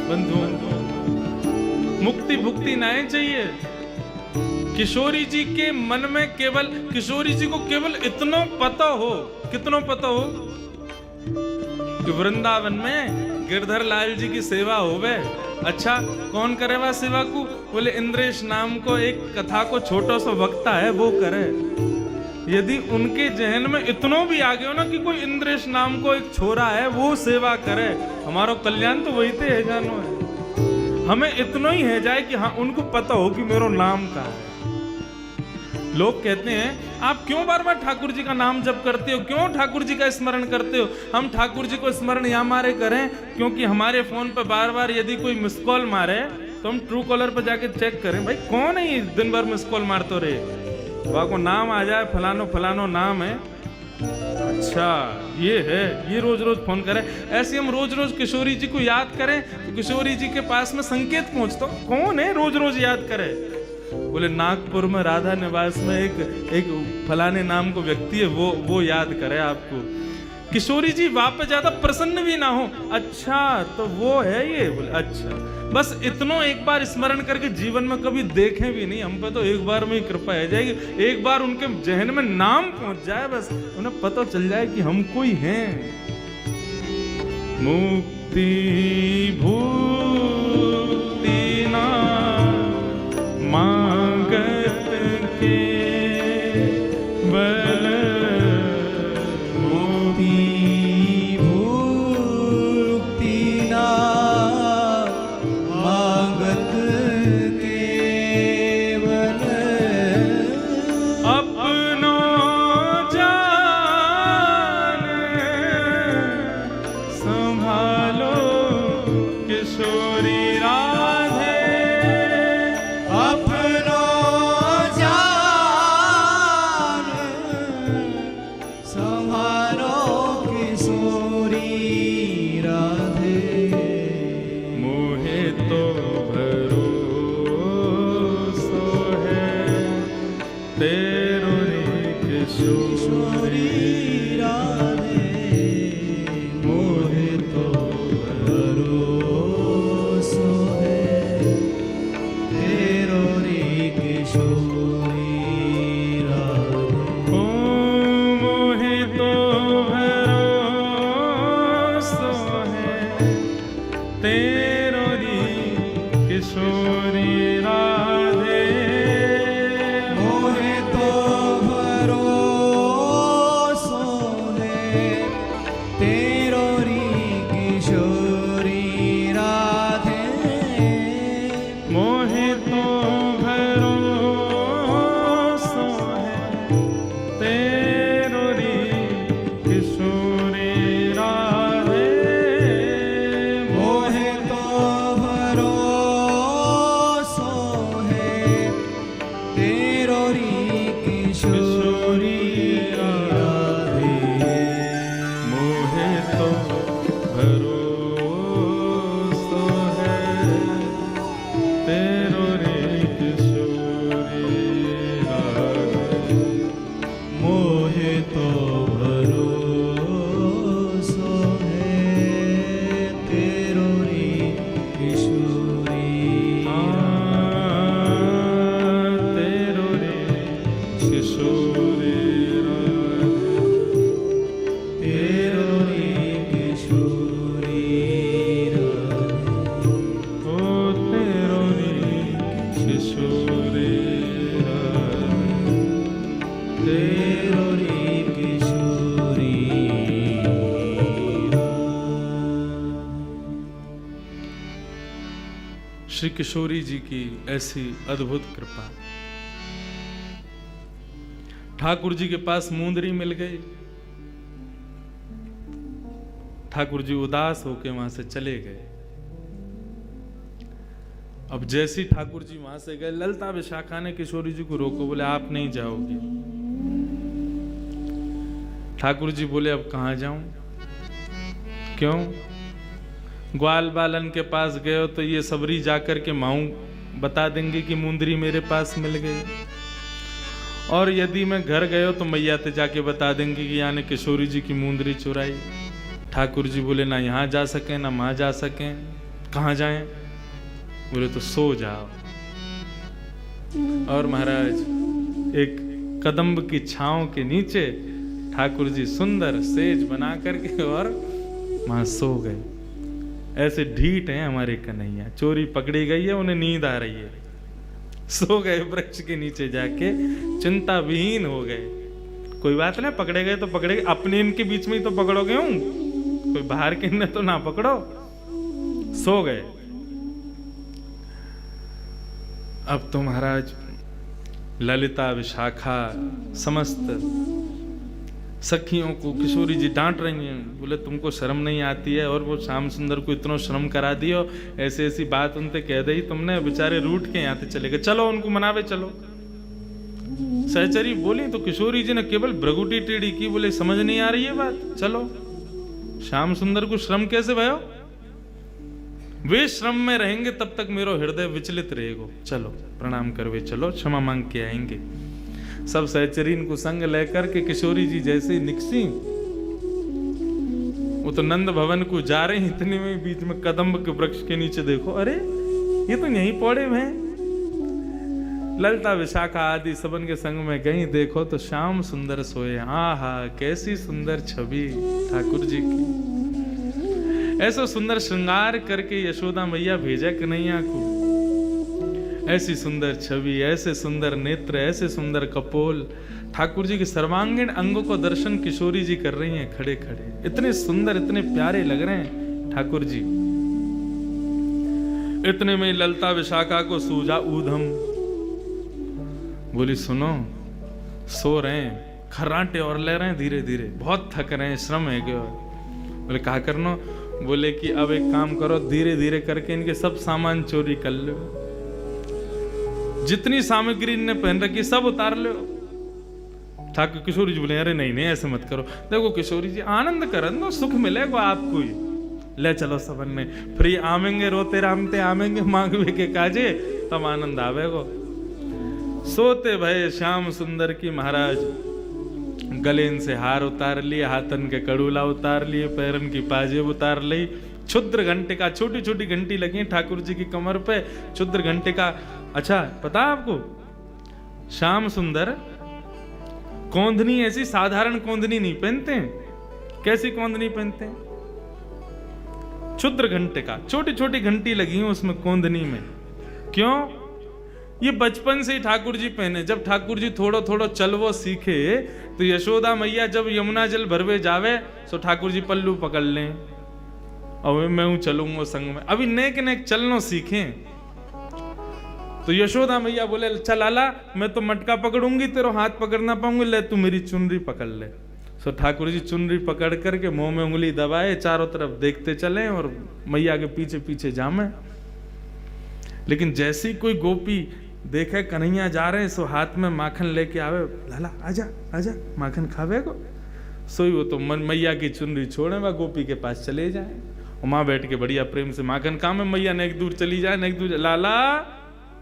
Speaker 1: बंधु मुक्ति भुक्ति नहीं चाहिए। किशोरी जी के मन में केवल किशोरी जी को केवल इतना पता हो, कितना पता हो कि वृंदावन में गिरधर लाल जी की सेवा होवे। अच्छा कौन करेगा सेवा को? बोले इंद्रेश नाम को एक कथा को छोटा सा वक्ता है वो करे। यदि उनके जहन में इतना भी आ गया हो ना कि कोई इंद्रेश नाम को एक छोरा है वो सेवा करे, हमारा कल्याण तो वही थे है जानो है। हमें इतना ही है जाए कि हाँ उनको पता हो कि मेरा नाम का है। लोग कहते हैं आप क्यों बार बार ठाकुर जी का नाम जप करते हो, क्यों ठाकुर जी का स्मरण करते हो? हम ठाकुर जी को स्मरण या मारे करें क्योंकि हमारे फोन पर बार बार यदि कोई मिस कॉल मारे तो हम ट्रू कॉलर पर जाके चेक करें भाई कौन है ये दिन भर मिस कॉल मारते रहे, वहां को नाम आ जाए फलानो फलानो नाम है, अच्छा ये है, ये रोज रोज फोन करे। ऐसे हम रोज रोज किशोरी जी को याद करें तो किशोरी जी के पास में संकेत पहुंचता कौन है रोज रोज याद करे? बोले नागपुर में राधा निवास में एक फलाने नाम को व्यक्ति है वो याद करे आपको। किशोरी जी वहां पे ज्यादा प्रसन्न भी ना हो, अच्छा तो वो है ये, बोले अच्छा बस इतना एक बार स्मरण करके जीवन में कभी देखें भी नहीं, हम पे तो एक बार में ही कृपा है जाएगी। एक बार उनके जहन में नाम पहुंच जाए बस उन्हें पता चल जाए कि हम कोई हैं। मुक्ति भुक्ति ना मांगत केवल।
Speaker 2: मुक्ति भुक्ति नामागत केवल।
Speaker 1: अपनो जान संभालो किशोरी राधे।
Speaker 2: अपनो जान संभारो किशोरी राधे।
Speaker 1: मोहे तो भरोसो है तेरो रे किशोरी
Speaker 2: राधे। मोहे तो भरोसो है
Speaker 1: श्री किशोरी जी की ऐसी अद्भुत कृपा। ठाकुर जी के पास मुंदरी मिल गई। ठाकुर जी उदास होकर वहां से चले गए। अब जैसी ठाकुर जी वहां से गए, ललिता विशाखा ने किशोरी जी को रोको, बोले आप नहीं जाओगे। ठाकुर जी बोले अब कहां जाऊं? क्यों? ग्वाल बालन के पास गए हो तो ये सबरी जाकर के माऊ बता देंगे कि मुंदरी मेरे पास मिल गई, और यदि मैं घर गए तो मैया ते जाके बता देंगे कि यानी किशोरी जी की मुंदरी चुराई। ठाकुर जी बोले ना यहाँ जा सके ना वहां जा सके, कहाँ जाएं? बोले तो सो जाओ। और महाराज एक कदम्ब की छांव के नीचे ठाकुर जी सुंदर सेज बना करके और वहां सो गए। ऐसे ढीठ हैं हमारे कन्हैया, चोरी पकड़ी गई है, उन्हें नींद आ रही है, सो गए वृक्ष के नीचे जाके, चिंता विहीन हो गए। कोई बात नहीं, पकड़े गए तो पकड़े गए, अपने इनके बीच में ही तो पकड़ोगे हूं, कोई बाहर के ने तो ना पकड़ो। सो गए। अब तो महाराज ललिता विशाखा समस्त सखियों को किशोरी जी डांट रही हैं, बोले तुमको शर्म नहीं आती है, और वो श्याम सुंदर को इतना श्रम करा दियो, ऐसे ऐसी बात उनसे कह दी तुमने, बेचारे रूठ के यहाँ से चले गए, चलो उनको मनावे चलो। सहचरी बोली तो किशोरी जी ने केवल भ्रगुटी टेढ़ी की, बोले समझ नहीं आ रही है बात, चलो। श्याम सुंदर को श्रम कैसे भयो? वे श्रम में रहेंगे तब तक मेरा हृदय विचलित रहेगा, चलो प्रणाम करवे चलो, क्षमा मांग के आएंगे। सब सहचरीन को संग लेकर के किशोरी जी जैसे निकसी, वो तो नंद भवन को जा रहे हैं, इतने में बीच में कदम्ब के वृक्ष के नीचे देखो, अरे ये तो यहीं पौड़े में हैं। ललिता विशाखा आदि सबन के संग में गई, देखो तो श्याम सुंदर सोए। आहा कैसी सुंदर छवि ठाकुर जी की। ऐसा सुंदर श्रृंगार करके यशोदा मैया भेजा कन्हैया को, ऐसी सुंदर छवि, ऐसे सुंदर नेत्र, ऐसे सुंदर कपोल, ठाकुर जी के सर्वांगीण अंगों को दर्शन किशोरी जी कर रही हैं खड़े खड़े। इतने सुंदर, इतने प्यारे लग रहे हैं ठाकुर जी। इतने में ललिता विशाखा को सूझा ऊधम, बोली सुनो, सो रहे हैं, खर्राटे और ले रहे हैं धीरे धीरे, बहुत थक रहे हैं, श्रम है क्या? बोले कहा करनो? बोले कि अब एक काम करो, धीरे धीरे करके इनके सब सामान चोरी कर लो, जितनी सामग्री इनने पहन रखी सब उतार लो। ठाकुर किशोरी जी बोले अरे नहीं नहीं ऐसे मत करो, देखो किशोरी जी आनंद करन दो, सुख मिलेगा आपको ही, ले चलो सबन ने, फ्री आवेंगे, रोते रामते आवेंगे, मांगवे के काजे, तब आनंद आवेगो। सोते भय श्याम सुंदर की महाराज गलेन से हार उतार लिए, हाथन के कड़ूला उतार लिए, पैरन की पाजेब उतार ली, क्षुद्र घंटे का, छोटी छोटी घंटी लगी ठाकुर जी की कमर पे, क्षुद्र घंटे का। अच्छा पता आपको श्याम सुंदर कोंदनी ऐसी साधारण कोंदनी नहीं पहनते हैं। कैसी कोंदनी पहनते हैं? क्षुद्र घंटे का, छोटी छोटी घंटी लगी है उसमें कोंदनी में। क्यों? ये बचपन से ही ठाकुर जी पहने। जब ठाकुर जी थोड़ा थोड़ा चलवो सीखे तो यशोदा मैया जब यमुना जल भरवे जावे तो ठाकुर जी पल्लू पकड़ लें और मैं हूं चलूंगा संग में। अभी नेक नेक चलनो सीखे तो यशोदा मैया बोले चल आला, मैं तो मटका पकड़ूंगी, तेरा हाथ पकड़ ना पाऊंगी, ले तू मेरी चुनरी पकड़ ले। सो ठाकुर जी चुनरी पकड़ करके मुंह में उंगली दबाए, चारों तरफ देखते चले और मैया के पीछे पीछे जामे। लेकिन जैसी कोई गोपी देखे कन्हैया जा रहे सो हाथ में माखन लेके आवे, लाला आजा आजा माखन खावे को, सोई वो तो मन मैया की चुनरी छोड़े वह गोपी के पास चले जाए और माँ बैठ के बढ़िया प्रेम से माखन खा में मैया ने एक दूर चली जाए, एक दूर, लाला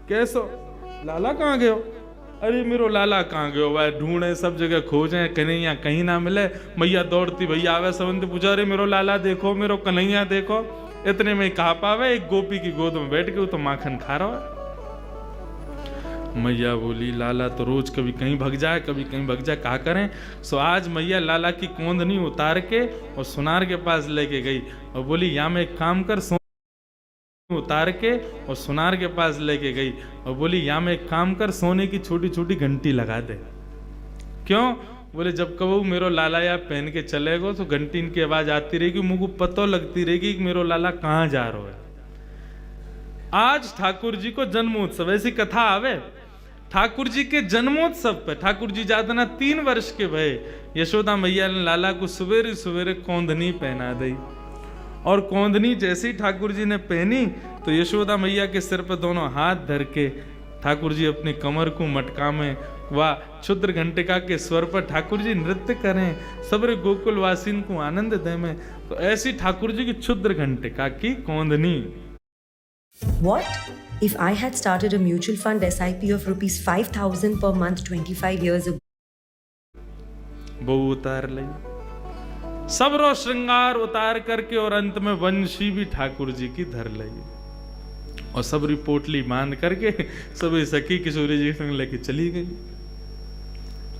Speaker 1: कैसो, लाला कहाँ गए हो? अरे मेरो लाला कहाँ गए हो? वह ढूंढे सब जगह खोजे, कन्हैया कहीं ना मिले। मैया दौड़ती भैया आवे, सबन पूछा अरे मेरो लाला देखो, मेरो कन्हैया देखो। इतने में कहा पावे एक गोपी की गोद में बैठ के वो तो माखन खा रहा है। मैया बोली लाला तो रोज कभी कहीं भग जाए कभी कहीं भग जाए, कहा करें। सो आज मैया लाला की कोंदनी उतार के और सुनार के पास लेके गई और बोली या मैं एक काम कर, उतार के और सुनार के पास लेके गई और बोली या मैं एक काम कर, सोने की छोटी छोटी घंटी लगा दे। क्यों? बोले जब कबू मेरो लाला या पहन के चलेगो तो घंटी की आवाज आती रहेगी, मुझको पतो लगती रहेगी कि मेरो लाला कहाँ जा रहा है। आज ठाकुर जी को जन्मोत्सव, ऐसी कथा आवे ठाकुर जी के जन्मोत्सव पे। ठाकुर जी जातना 3 वर्ष के भय, यशोदा मैया ने लाला को सवेरे सवेरे कौंधनी पहना दी। और कौंधनी जैसी ठाकुर जी ने पहनी तो यशोदा मैया के सिर पर दोनों हाथ धर के ठाकुर जी अपनी कमर को मटका में व क्षुद्र घंटिका के स्वर पर ठाकुर जी नृत्य करें, सबरे गोकुलवासीन को आनंद दे में। तो ऐसी ठाकुर जी की क्षुद्र घंटिका की कौंधनी।
Speaker 6: What if I had started a mutual fund SIP of rupees 5,000 per month 25 years ago?
Speaker 1: वो उतार ली, सबरो श्रृंगार उतार करके, और अंत में वंशी भी ठाकुर जी की धर ली, और सब रिपोर्टली बांध करके सभी सखी किशोरी जी संग लेके चली गई।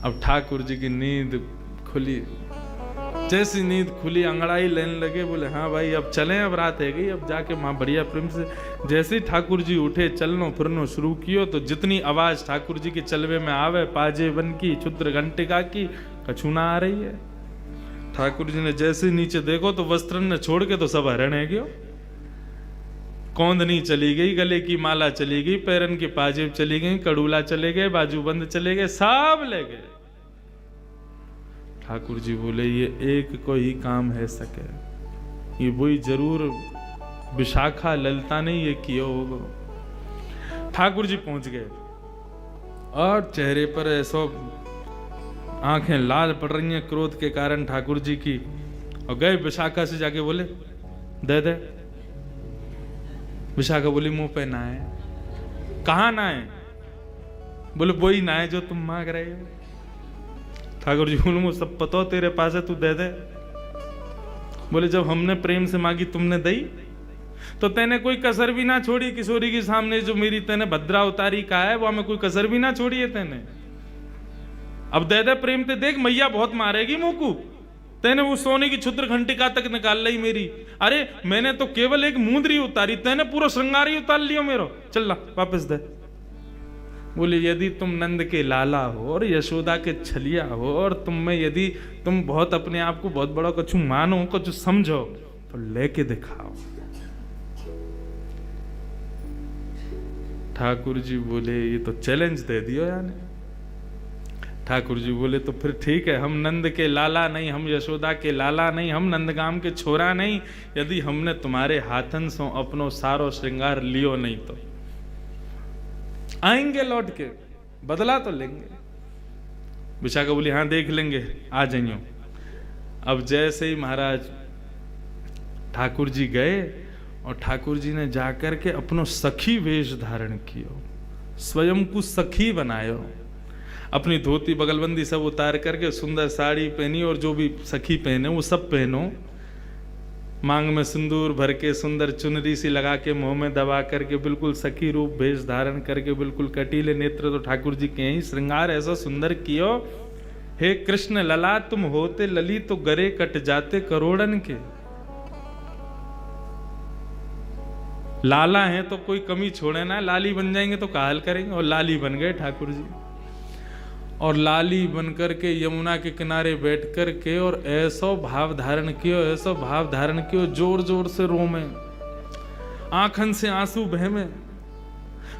Speaker 1: अब ठाकुर जी की नींद खुली, जैसी नींद खुली अंगड़ाई लेने लगे, बोले हाँ भाई अब चलें, अब रात है गई, अब जाके माँ बढ़िया प्रेम से। जैसे ही ठाकुर जी उठे, चलनो फिरनो शुरू कियो, तो जितनी आवाज ठाकुर जी के चलवे में आवे, पाजे वन की, क्षुद्र घंटिका की, कछु ना आ रही है। ठाकुर जी ने जैसे नीचे देखो तो वस्त्रन ने छोड़ के तो सब हरण है गयो। कौंधनी चली गई, गले की माला चली गई, पैरन की पाजेब चली गई, कड़ूला चले गए, बाजूबंद चले गए, सब ले गए। ठाकुर जी बोले ये एक को ही काम है सके, ये वही जरूर विशाखा ललिता ने ये किया होगा। ठाकुर जी पहुंच गए और चेहरे पर ऐसा आंखें लाल पड़ रही हैं क्रोध के कारण ठाकुर जी की, और गए विशाखा से जाके बोले दे दे। विशाखा बोली मुंह पे ना है। कहाँ ना है? बोले वही ना है जो तुम मांग रहे हो। ठाकुर जी बोले मुझे सब पता तेरे पास है, तू दे दे। बोले जब हमने प्रेम से मांगी तुमने दई, तो तेने कोई कसर भी ना छोड़ी किशोरी के सामने, जो मेरी तेने भद्रा उतारी का है वो हमें कोई कसर भी ना छोड़ी है तेने। अब दे दे प्रेम ते, देख मैया बहुत मारेगी मुंह। तेने वो सोने की क्षुद्र घंटिका तक निकाल ली मेरी। अरे मैंने तो केवल एक मुंदरी उतारी, तेने पूरा श्रृंगार ही उतार लियो मेरो। चल ला वापस दे। बोले यदि तुम नंद के लाला हो और यशोदा के छलिया हो, और तुम में यदि तुम बहुत अपने आप को बहुत बड़ा कुछ मानो, कुछ समझो, तो लेके दिखाओ। ठाकुर जी बोले ये तो चैलेंज दे दियो यानी। ठाकुर जी बोले तो फिर ठीक है, हम नंद के लाला नहीं, हम यशोदा के लाला नहीं, हम नंदगाम के छोरा नहीं, यदि हमने तुम्हारे हाथन से अपनो सारो श्रृंगार लियो नहीं तो आएंगे लौट के, बदला तो लेंगे। विशाखा बोली हाँ देख लेंगे, आ जाइयो। अब जैसे ही महाराज ठाकुर जी गए, और ठाकुर जी ने जाकर के अपनो सखी वेश धारण कियो, स्वयं को सखी बनायो, अपनी धोती बगलबंदी सब उतार करके सुंदर साड़ी पहनी, और जो भी सखी पहने वो सब पहनो। मांग में सिंदूर भर के, सुंदर चुनरी सी लगा के, मुंह में दबा करके, बिल्कुल सखी रूप भेष धारण करके, बिल्कुल कटीले नेत्र तो ठाकुर जी के ही, श्रृंगार ऐसा सुंदर कियो। हे कृष्ण लला तुम होते लली तो गरे कट जाते करोड़न के। लाला हैं तो कोई कमी छोड़े ना, लाली बन जाएंगे तो काहल करेंगे। और लाली बन गए ठाकुर जी, और लाली बन करके यमुना के किनारे बैठ कर के, और ऐसो भाव धारण कियो, ऐसो भाव धारण कियो, जोर जोर से रोमे, आंखन से आंसू बहमे,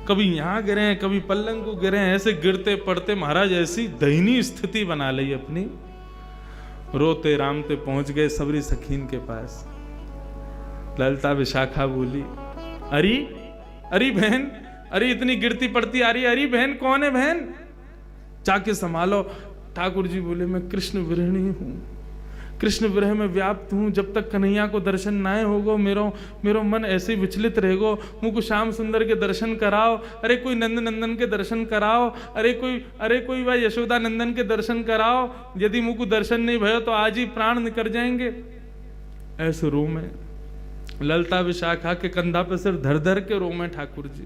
Speaker 1: कभी यहाँ गिरे कभी पल्लंग को गिरे, ऐसे गिरते पड़ते महाराज ऐसी दयनीय स्थिति बना ली अपनी। रोते रामते पहुंच गए सबरी सखीन के पास। ललिता विशाखा बोली अरे अरे बहन, अरे इतनी गिरती पड़ती आ रही है, अरे बहन कौन है बहन, जाके संभालो। ठाकुर जी बोले मैं कृष्ण विरहिणी हूँ, कृष्ण विरह में व्याप्त हूँ, जब तक कन्हैया को दर्शन ना होगो मेरो मन ऐसे ही विचलित रहेगो। मुझको श्याम सुंदर के दर्शन कराओ, अरे कोई नंद नंदन के दर्शन कराओ, अरे कोई भाई यशोदा नंदन के दर्शन कराओ, यदि मुझको दर्शन नहीं भयो तो आज ही प्राण निकल जाएंगे। ऐसे रो में ललिता विशाखा के कंधा पे सिर धर धर के रो में ठाकुर जी।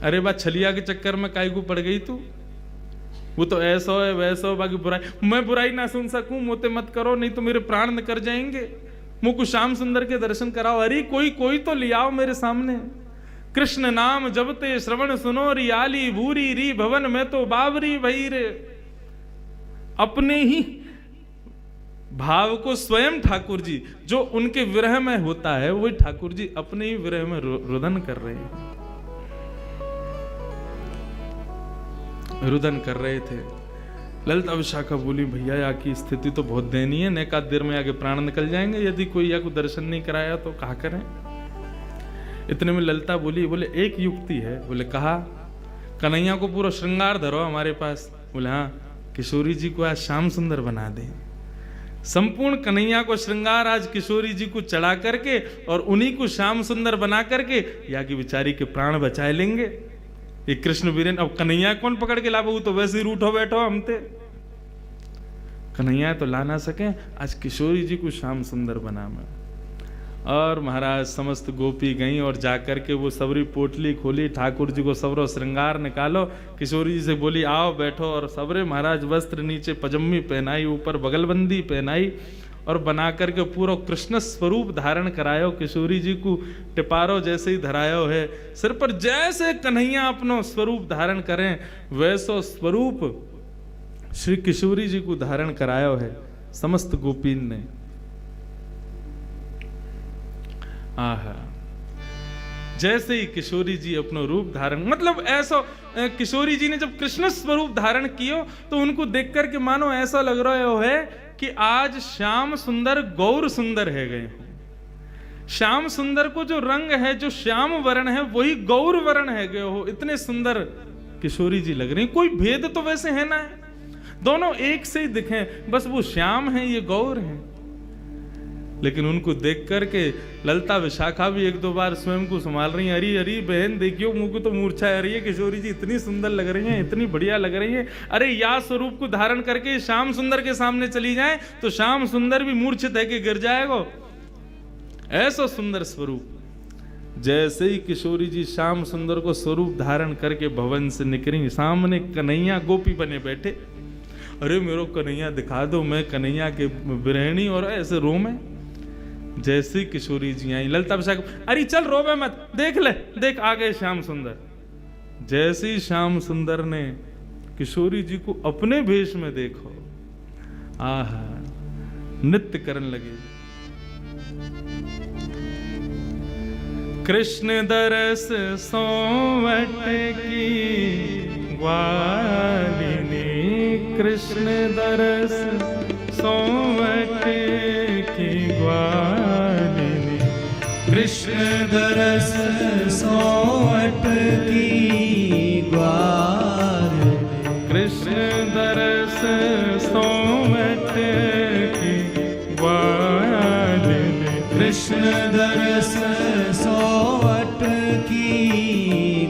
Speaker 1: अरे बा छलिया के चक्कर में काहे को पड़ गई तू, वो तो ऐसा है वैसा हो, बाकी बुराई मैं बुराई ना सुन सकूं, मोते मत करो नहीं तो मेरे प्राण निकल जाएंगे। मुझको श्याम सुंदर के दर्शन कराओ, अरे कोई तो ले आओ मेरे सामने। कृष्ण नाम जबते श्रवण सुनो रियाली भूरी री भवन में तो बावरी भई रे। अपने ही भाव को स्वयं ठाकुर जी जो उनके विरह में होता है, वही ठाकुर जी अपने ही विरह में रुदन कर रहे हैं, रुदन कर रहे थे। ललिता विशाखा बोली, भैया यहाँ की स्थिति तो बहुत दयनीय है, एकाध देर में आगे प्राण निकल जाएंगे, यदि कोई या को दर्शन नहीं कराया तो कहा करें। इतने में ललिता बोली, बोले एक युक्ति है। बोले कहा, कन्हैया को पूरा श्रृंगार धरो हमारे पास। बोले हाँ, किशोरी जी को आज श्याम सुंदर बना दे। संपूर्ण कन्हैया को श्रृंगार आज किशोरी जी को चढ़ा करके और उन्हीं को श्याम सुंदर बना करके या की बिचारी के प्राण बचाए लेंगे। ये कृष्ण वीरेन, अब कन्हैया कौन पकड़ के लाबो, तो वैसे ही रूठो बैठो हम थे, कन्हैया तो ला ना सके, आज किशोरी जी को श्याम सुंदर बना मैं। और महाराज समस्त गोपी गई और जाकर के वो सबरी पोटली खोली, ठाकुर जी को सबरो श्रृंगार निकालो, किशोरी जी से बोली आओ बैठो, और सबरे महाराज वस्त्र नीचे पजम्मी पहनाई, ऊपर बगलबंदी पहनाई और बना करके पूरा कृष्ण स्वरूप धारण करायो। किशोरी जी को टिपारो जैसे ही धरायो है, सिर पर जैसे कन्हैया अपनो स्वरूप धारण करें वैसो स्वरूप श्री किशोरी जी को धारण करायो है समस्त गोपीन ने। आहा, जैसे ही किशोरी जी अपनो रूप धारण, मतलब ऐसा किशोरी जी ने जब कृष्ण स्वरूप धारण कियो तो उनको देख करके मानो ऐसा लग रहा है कि आज श्याम सुंदर गौर सुंदर है गए। श्याम सुंदर को जो रंग है, जो श्याम वर्ण है, वही गौर वर्ण है गए हो। इतने सुंदर किशोरी जी लग रही, कोई भेद तो वैसे है ना, दोनों एक से ही दिखे, बस वो श्याम है, ये गौर है। लेकिन उनको देख करके ललिता विशाखा भी एक दो बार स्वयं को संभाल रही है, अरे अरे बहन देखियो, मुंह को तो मूर्छा आ रही है, किशोरी जी इतनी सुंदर लग रही हैं, इतनी बढ़िया लग रही हैं। अरे या स्वरूप को धारण करके श्याम सुंदर के सामने चली जाए तो श्याम सुंदर भी मूर्छित है कि गिर जाएगा, ऐसा सुंदर स्वरूप। जैसे ही किशोरी जी श्याम सुंदर को स्वरूप धारण करके भवन से निकली, सामने कन्हैया गोपी बने बैठे। अरे मेरे कन्हैया दिखा दो, मैं कन्हैया के बिरहणी, और ऐसे रो में। जैसे ही किशोरी जी आई, ललिता विशाखा, अरे चल रोवे मत, देख ले, देख आ गए श्याम सुंदर। जैसे ही श्याम सुंदर ने किशोरी जी को अपने भेष में देखो, आहा, नृत्य करने लगे। कृष्ण दरस सोवट की ग्वालिनी, कृष्ण दरस सोवट की ग्वालिनी,
Speaker 2: कृष्ण दरस सोवट की ग्वालिनी,
Speaker 1: कृष्ण दरस सोवट की ग्वालिनी,
Speaker 2: कृष्ण दरस सोवट की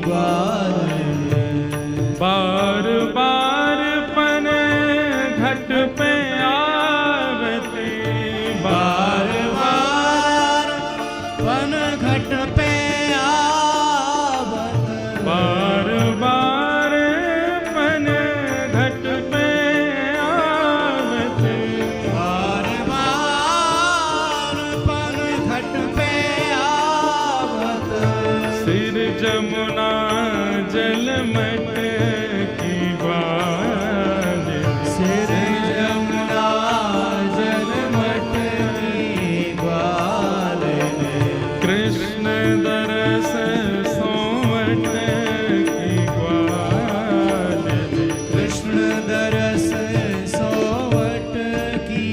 Speaker 2: ग्वालिनी।
Speaker 1: बार बार पन घट पे आवती,
Speaker 2: बार बार पन घट पे आवत,
Speaker 1: बार बार पन घट पे आवती,
Speaker 2: बार बार पन घट पे आवत,
Speaker 1: सिर जमुना जल मट की ग्वालिनी,
Speaker 2: सिर जमुना जल मट की ग्वालिनी,
Speaker 1: कृष्ण दरस सोवट की ग्वालिनी,
Speaker 2: कृष्ण दरस सोवट की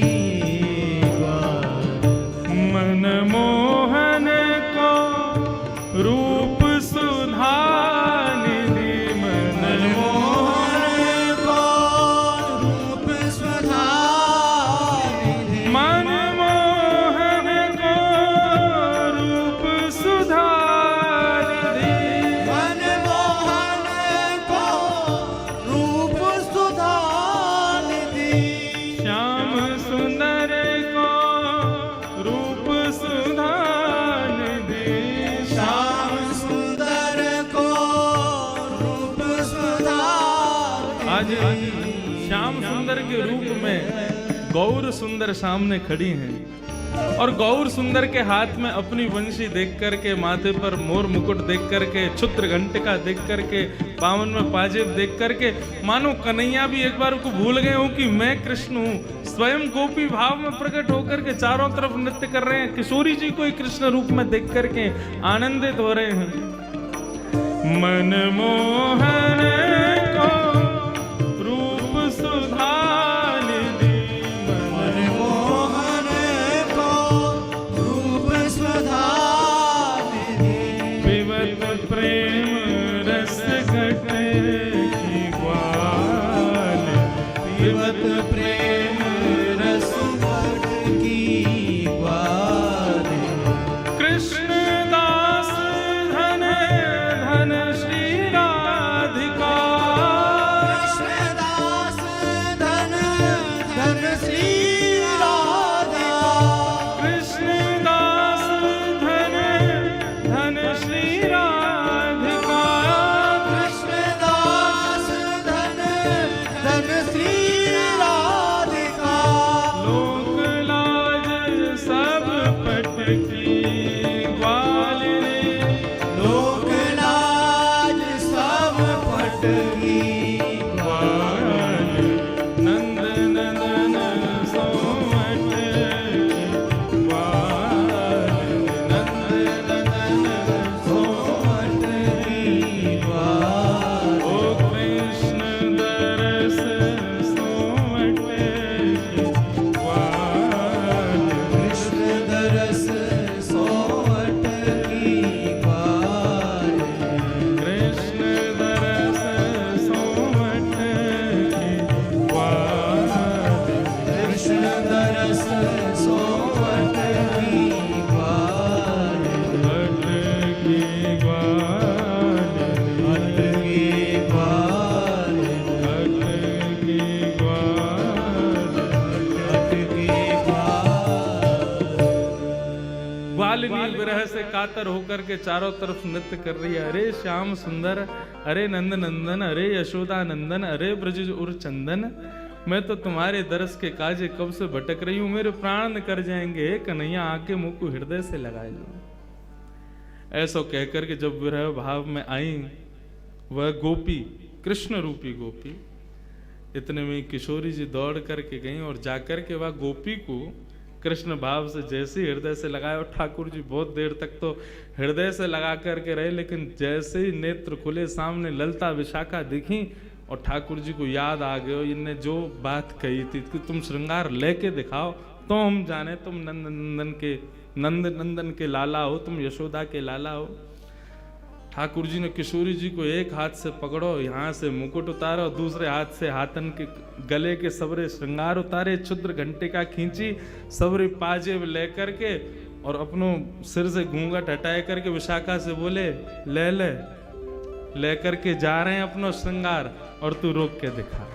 Speaker 2: ग्वालिनी।
Speaker 1: मनमोहन को रूप सुधा निधि,
Speaker 2: मनमोहन को रूप स्वधा निधि,
Speaker 1: मनमोहन को रूप सुधा निधि,
Speaker 2: मनमोहन को रूप सुधा निधि,
Speaker 1: श्याम सुंदर को रूप सुधा निधि,
Speaker 2: श्याम सुंदर को रूप सुधा
Speaker 1: आज श्याम सुंदर के रूप में गौर सुंदर सामने खड़ी हैं और गौर सुंदर के हाथ में अपनी वंशी देख करके, माथे पर मोर मुकुट देख करके, क्षुद्र घंटिका देख करके, बावन में पाजेब देख करके, मानो कन्हैया भी एक बार को भूल गए हो कि मैं कृष्ण हूँ। स्वयं गोपी भाव में प्रकट होकर के चारों तरफ नृत्य कर रहे हैं। किशोरी जी को कृष्ण रूप में देख करके आनंदित हो रहे हैं। मनमोहन को रूप सुधा निधि,
Speaker 2: मनमोहन को रूप सुधा निधि,
Speaker 1: विवत प्रेम रस घटे की ग्वाल,
Speaker 2: विवत प्रेम रस घट की ग्वाल।
Speaker 1: कृष्ण दास धन धन श्री राधिका,
Speaker 2: कृष्णदास धन धन श्री राधिका,
Speaker 1: कृष्ण दास धन धन श्री राधिका,
Speaker 2: कृष्णदास धन धन श्री राधिका।
Speaker 1: लोक लाज सब पटकी ग्वालिनी,
Speaker 2: लोक लाज सब पटकी ग्वाल।
Speaker 1: नंद नंदन सोमठ ग्वाल, नंद नंदन
Speaker 2: सोमठ की ग्वाल।
Speaker 1: ओ कृष्ण दरस सोमठ ग्वाल,
Speaker 2: कृष्ण दरस सोमठ की ग्वाल।
Speaker 1: कृष्ण दरस सोमठ ग्वाल,
Speaker 2: कृष्ण दरस सोमठ की ग्वाल।
Speaker 1: भट की ग्वाल,
Speaker 2: भट की ग्वाल।
Speaker 1: भट की ग्वाल।
Speaker 2: भट की ग्वाल।
Speaker 1: ग्वालिनी विरह से कातर होकर के चारों तरफ नृत्य कर रही है। अरे श्याम सुंदर, अरे नंद नंदन, अरे यशोदा नंदन, अरे ब्रज उर चंदन, मैं तो तुम्हारे दरस के काजे कब से भटक रही हूं, मेरे प्राण कर जाएंगे, हे कन्हैया आके मुंह को हृदय से लगाए लो। ऐसा कहकर के जब विरह भाव में आई वह गोपी, कृष्ण रूपी गोपी, इतने में किशोरी जी दौड़ करके गई और जाकर के वह गोपी को कृष्ण भाव से जैसे ही हृदय से लगाया। और ठाकुर जी बहुत देर तक तो हृदय से लगा करके रहे, लेकिन जैसे ही नेत्र खुले सामने ललता विशाखा दिखी और ठाकुर जी को याद आ गयो इनने जो बात कही थी कि तुम श्रृंगार लेके दिखाओ तो हम जाने तुम नंद नंदन के लाला हो, तुम यशोदा के लाला हो। ठाकुर जी ने किशोरी जी को एक हाथ से पकड़ो, यहाँ से मुकुट उतारो, दूसरे हाथ से हाथन के गले के सबरे श्रृंगार उतारे, क्षुद्र घंटिका खींची, सबरे पाजेब लेकर के और अपनों सिर से घूंघट हटाए करके विशाखा से बोले ले ले करके जा रहे हैं अपनो श्रृंगार और तू रोक के दिखा।